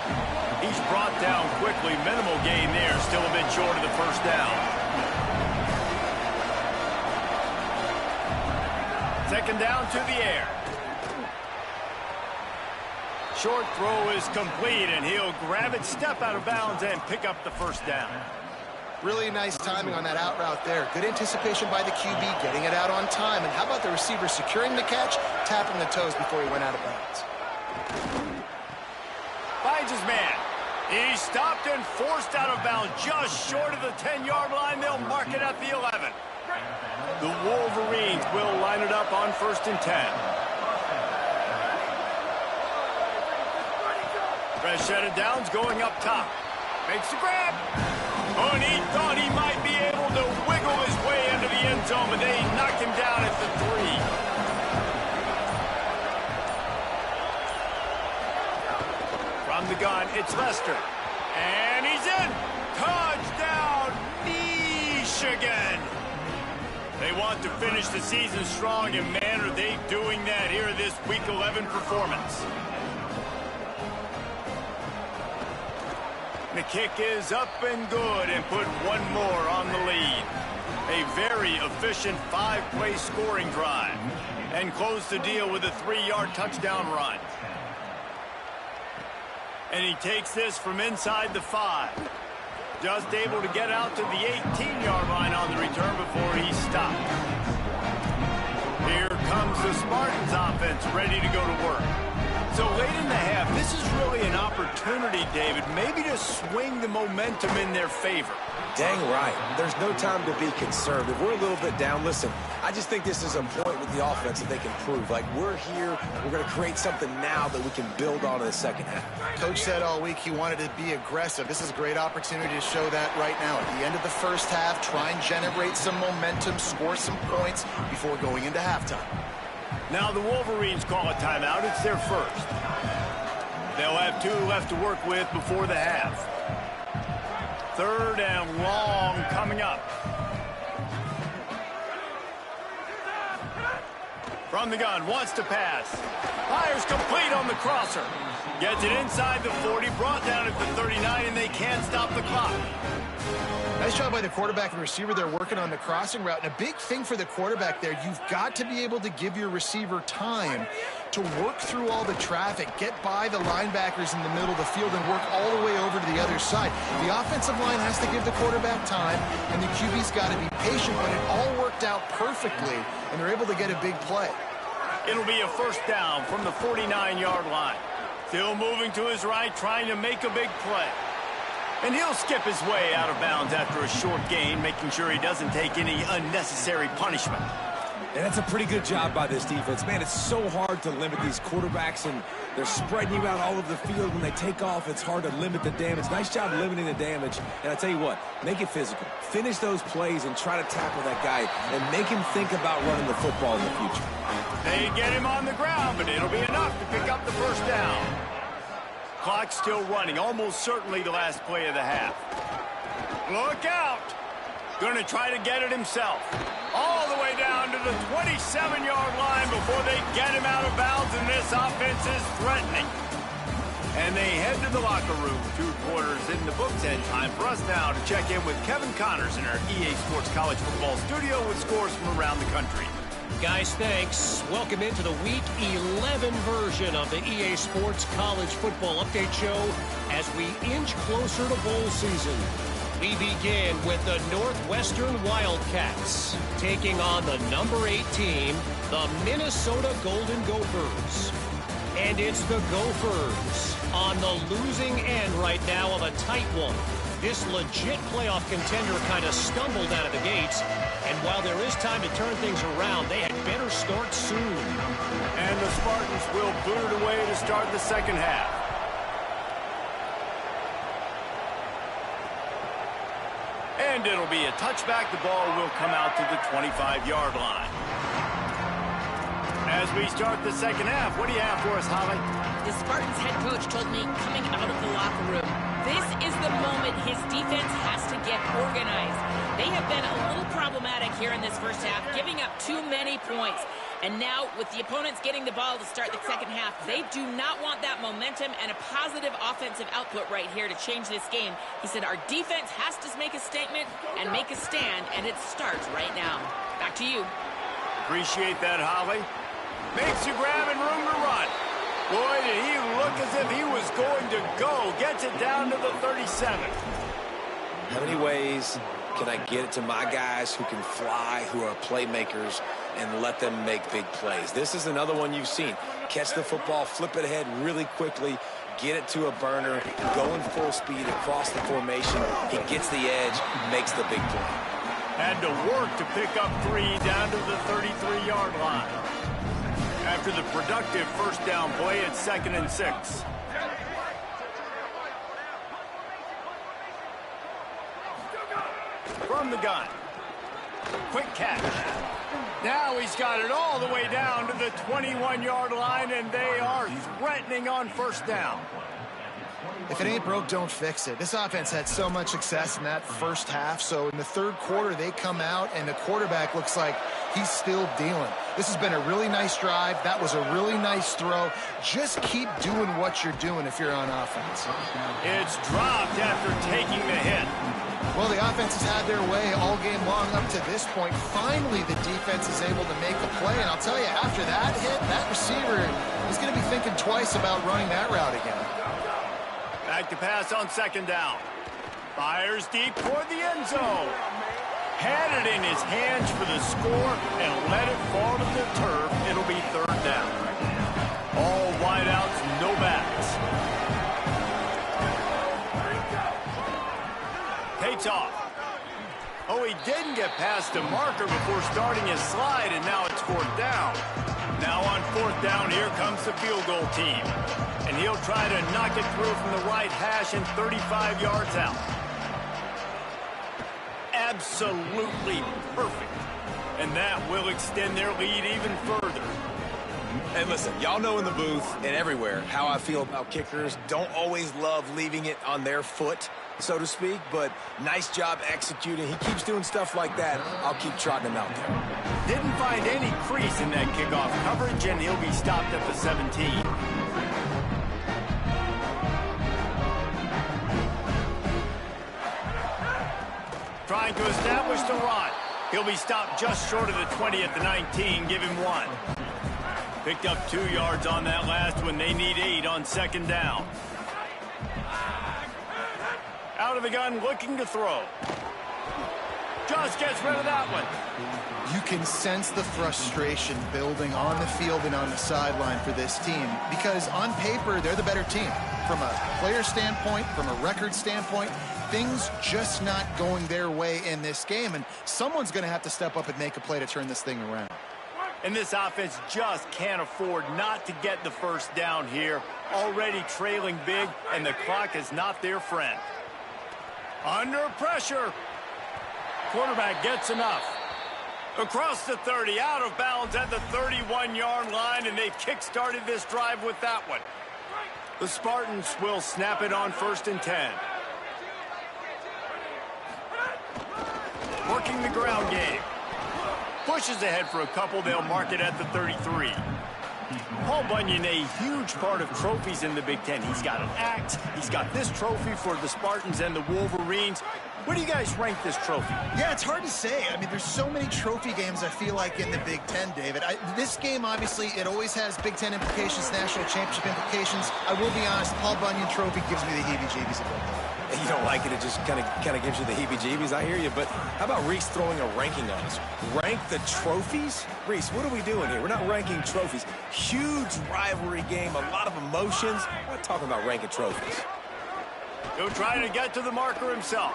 He's brought down quickly. Minimal gain there. Still a bit short of the first down. Second down to the air. Short throw is complete, and he'll grab it, step out of bounds, and pick up the first down.
Really nice timing on that out route there. Good anticipation by the QB, getting it out on time. And how about the receiver securing the catch, tapping the toes before he went out of bounds?
Finds his man. He's stopped and forced out of bounds just short of the 10-yard line. They'll mark it at the 11. The Wolverines will line it up on 1st and 10. Fresh set of downs going up top. Makes the grab. Oh, and he thought he might be able to wiggle his way into the end zone, but they knocked him down at the 3. From the gun, it's Lester. And he's in. Touchdown, Michigan. They want to finish the season strong, and man, are they doing that here in this Week 11 performance. The kick is up and good, and put one more on the lead. A very efficient 5-play scoring drive, and close the deal with a 3-yard touchdown run. And he takes this from inside the 5. Just able to get out to the 18-yard line on the return before he stopped. Here comes the Spartans offense ready to go to work. So late in the half, this is really an opportunity, David, maybe to swing the momentum in their favor.
Dang right. There's no time to be conservative. We're a little bit down. Listen, I just think this is a point with the offense that they can prove. Like, we're here, we're going to create something now that we can build on in the second half.
Coach said all week he wanted to be aggressive. This is a great opportunity to show that right now. At the end of the first half, try and generate some momentum, score some points before going into halftime.
Now the Wolverines call a timeout. It's their first. They'll have 2 left to work with before the half. 3rd and long coming up. From the gun, wants to pass. Fires complete on the crosser. Gets it inside the 40, brought down at the 39, and they can't stop the clock.
Nice job by the quarterback and receiver there working on the crossing route. And a big thing for the quarterback there, you've got to be able to give your receiver time to work through all the traffic, get by the linebackers in the middle of the field, and work all the way over to the other side. The offensive line has to give the quarterback time, and the QB's got to be patient, but it all worked out perfectly, and they're able to get a big play.
It'll be a first down from the 49-yard line. Still moving to his right, trying to make a big play. And he'll skip his way out of bounds after a short gain, making sure he doesn't take any unnecessary punishment.
And that's a pretty good job by this defense. Man, it's so hard to limit these quarterbacks, and they're spreading you out all over the field. When they take off, it's hard to limit the damage. Nice job limiting the damage. And I tell you what, make it physical. Finish those plays and try to tackle that guy and make him think about running the football in the future.
They get him on the ground, but it'll be enough to pick up the first down. Clock still running, almost certainly the last play of the half. Look out! Going to try to get it himself. All the way down to the 27-yard line before they get him out of bounds, and this offense is threatening. And they head to the locker room. 2 quarters in the books, and time for us now to check in with Kevin Connors in our EA Sports College Football studio with scores from around the country.
Guys, thanks. Welcome into the Week 11 version of the EA Sports College Football Update Show as we inch closer to bowl season. We begin with the Northwestern Wildcats taking on the number 8 team, the Minnesota Golden Gophers. And it's the Gophers on the losing end right now of a tight one. This legit playoff contender kind of stumbled out of the gates, and while there is time to turn things around, they had better start soon.
And the Spartans will boot it away to start the second half. And it'll be a touchback. The ball will come out to the 25-yard line. As we start the second half, what do you have for us, Holly?
The Spartans head coach told me coming out of the locker room, this is the moment his defense has to get organized. They have been a little problematic here in this first half, giving up too many points. And now, with the opponents getting the ball to start the second half, they do not want that momentum and a positive offensive output right here to change this game. He said our defense has to make a statement and make a stand, and it starts right now. Back to you.
Appreciate that, Holly. Makes you grab and room to run. Boy, did he look as if he was going to go. Gets it down to the 37.
How many ways can I get it to my guys who can fly, who are playmakers, and let them make big plays? This is another one you've seen. Catch the football, flip it ahead really quickly, get it to a burner, going full speed across the formation. He gets the edge, makes the big play.
Had to work to pick up 3 down to the 33-yard line. After the productive first down play, it's 2nd and 6. From the gun. Quick catch. Now he's got it all the way down to the 21-yard line, and they are threatening on first down.
If it ain't broke, don't fix it. This offense had so much success in that first half, so in the third quarter, they come out, and the quarterback looks like he's still dealing. This has been a really nice drive. That was a really nice throw. Just keep doing what you're doing if you're on offense.
It's dropped after taking the hit.
Well, the offense has had their way all game long up to this point. Finally, the defense is able to make a play, and I'll tell you, after that hit, that receiver is going to be thinking twice about running that route again.
Back to pass on second down. Fires deep toward the end zone. Had it in his hands for the score and let it fall to the turf. It'll be third down. All wideouts, no backs. Takes off. Oh, he didn't get past the marker before starting his slide, and now it's fourth down. Now on fourth down, here comes the field goal team. And he'll try to knock it through from the right hash and 35 yards out. Absolutely perfect. And that will extend their lead even further.
And listen, y'all know in the booth and everywhere how I feel about kickers. Don't always love leaving it on their foot, so to speak, but nice job executing. He keeps doing stuff like that. I'll keep trotting him out there.
Didn't find any crease in that kickoff coverage, and he'll be stopped at the 17. Trying to establish the run. He'll be stopped just short of the 20 at the 19. Give him 1. Picked up 2 yards on that last one. They need 8 on second down. Out of the gun, looking to throw. Just gets rid of that one.
You can sense the frustration building on the field and on the sideline for this team because on paper, they're the better team. From a player standpoint, from a record standpoint, things just not going their way in this game, and someone's going to have to step up and make a play to turn this thing around.
And this offense just can't afford not to get the first down here. Already trailing big, and the clock is not their friend. Under pressure. Quarterback gets enough. Across the 30, out of bounds at the 31-yard line, and they've kick-started this drive with that one. The Spartans will snap it on 1st and 10. Working the ground game. Pushes ahead for a couple. They'll mark it at the 33. Paul Bunyan, a huge part of trophies in the Big Ten. He's got an axe. He's got this trophy for the Spartans and the Wolverines. Where do you guys rank this trophy?
Yeah, it's hard to say. I mean, there's so many trophy games, I feel like, in the Big Ten, David. This game, obviously, it always has Big Ten implications, national championship implications. I will be honest, Paul Bunyan Trophy gives me the heebie-jeebies a bit.
You don't like it, it just kind of gives you the heebie-jeebies. I hear you, but how about Reese throwing a ranking on us? Rank the trophies? Reese, what are we doing here? We're not ranking trophies. Huge rivalry game, a lot of emotions. We're not talking about ranking trophies.
He'll try to get to the marker himself.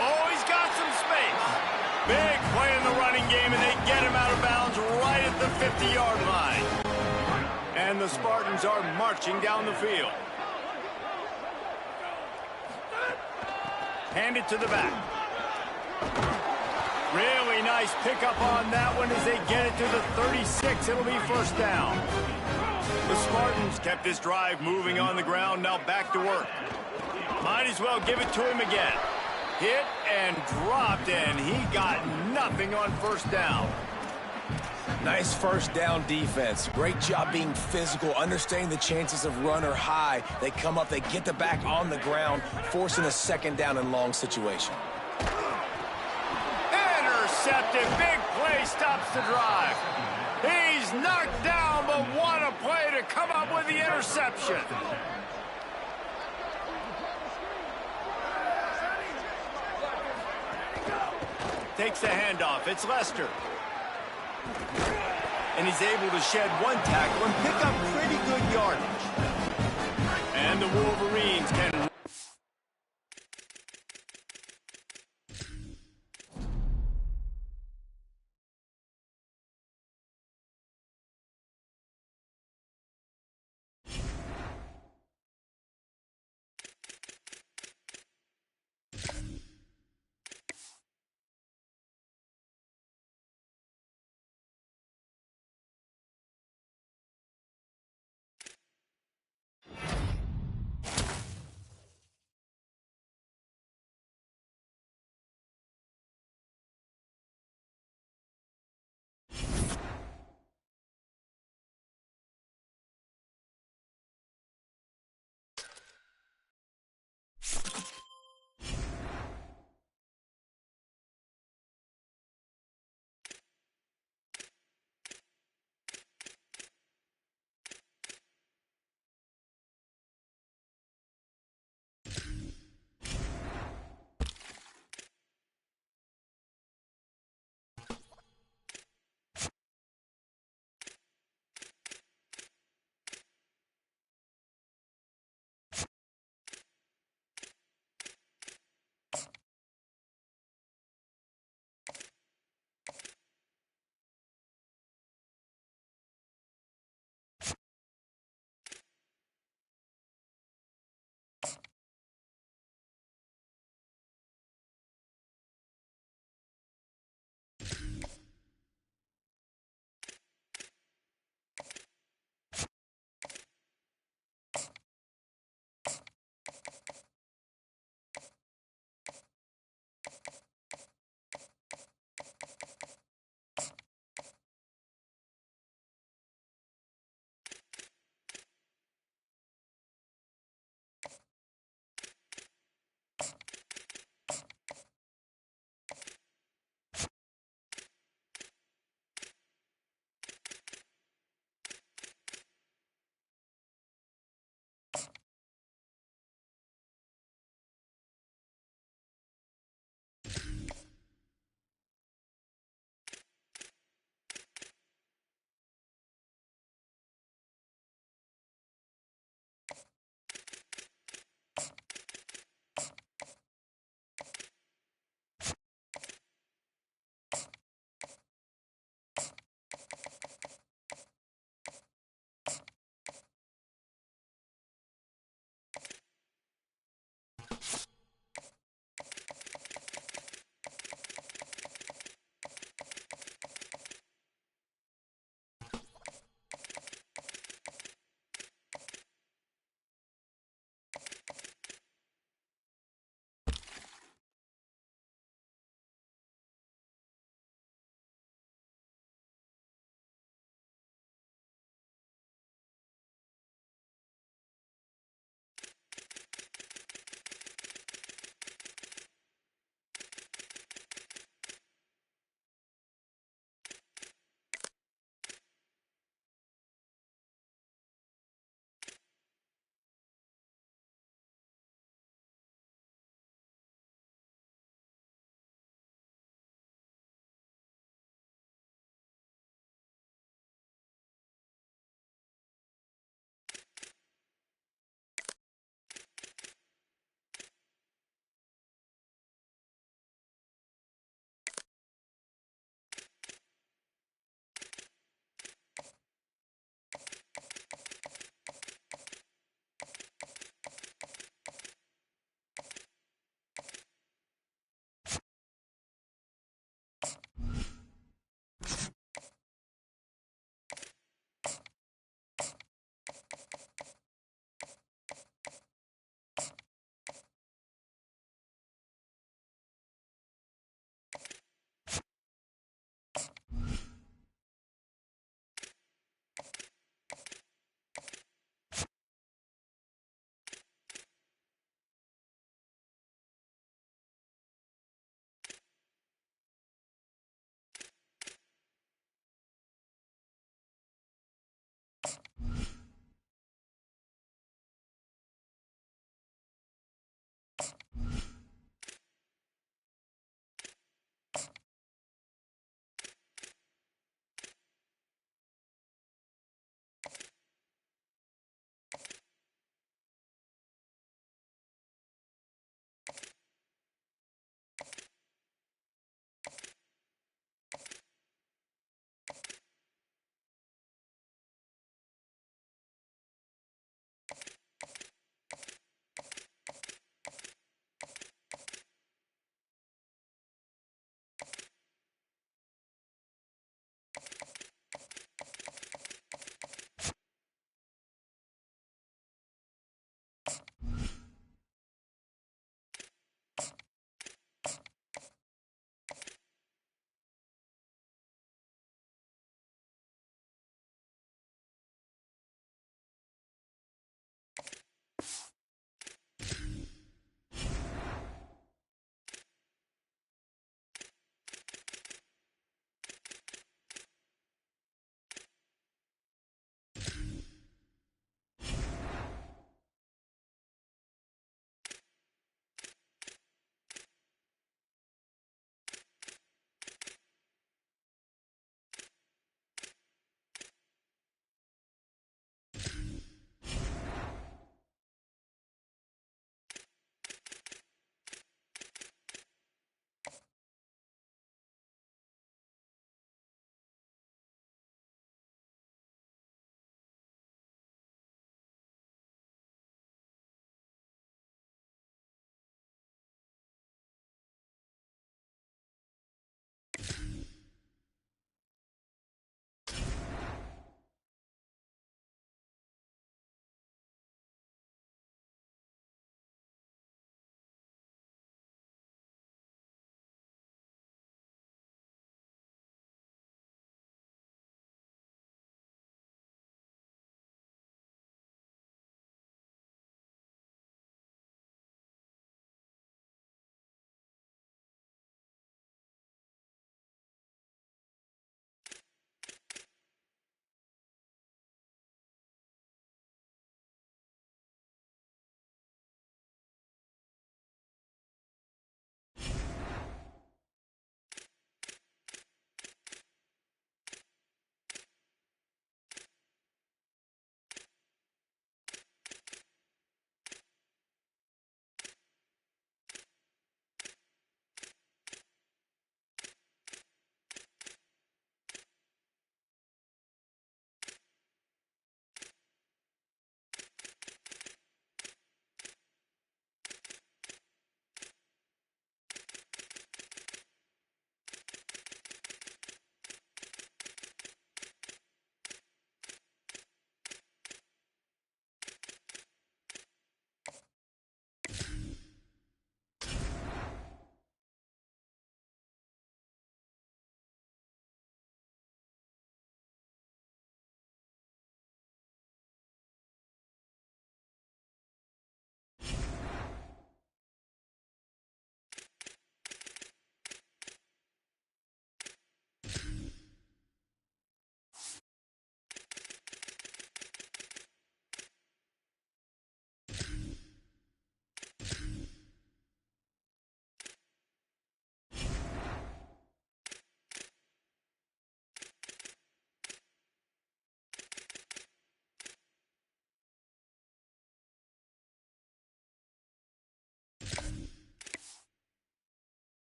Oh, he's got some space. Big play in the running game, and they get him out of bounds right at the 50-yard line. And the Spartans are marching down the field. Hand it to the back. Really nice pickup on that one as they get it to the 36. It'll be first down. The Spartans kept this drive moving on the ground. Now back to work. Might as well give it to him again. Hit and dropped, and he got nothing on first down.
Nice first down defense. Great job being physical, understanding the chances of run are high. They come up, they get the back on the ground, forcing a second down and long situation.
Intercepted. Big play stops the drive. He's knocked down, but what a play to come up with the interception. Takes the handoff. It's Lester. And he's able to shed one tackle and pick up pretty good yardage. And the Wolverines can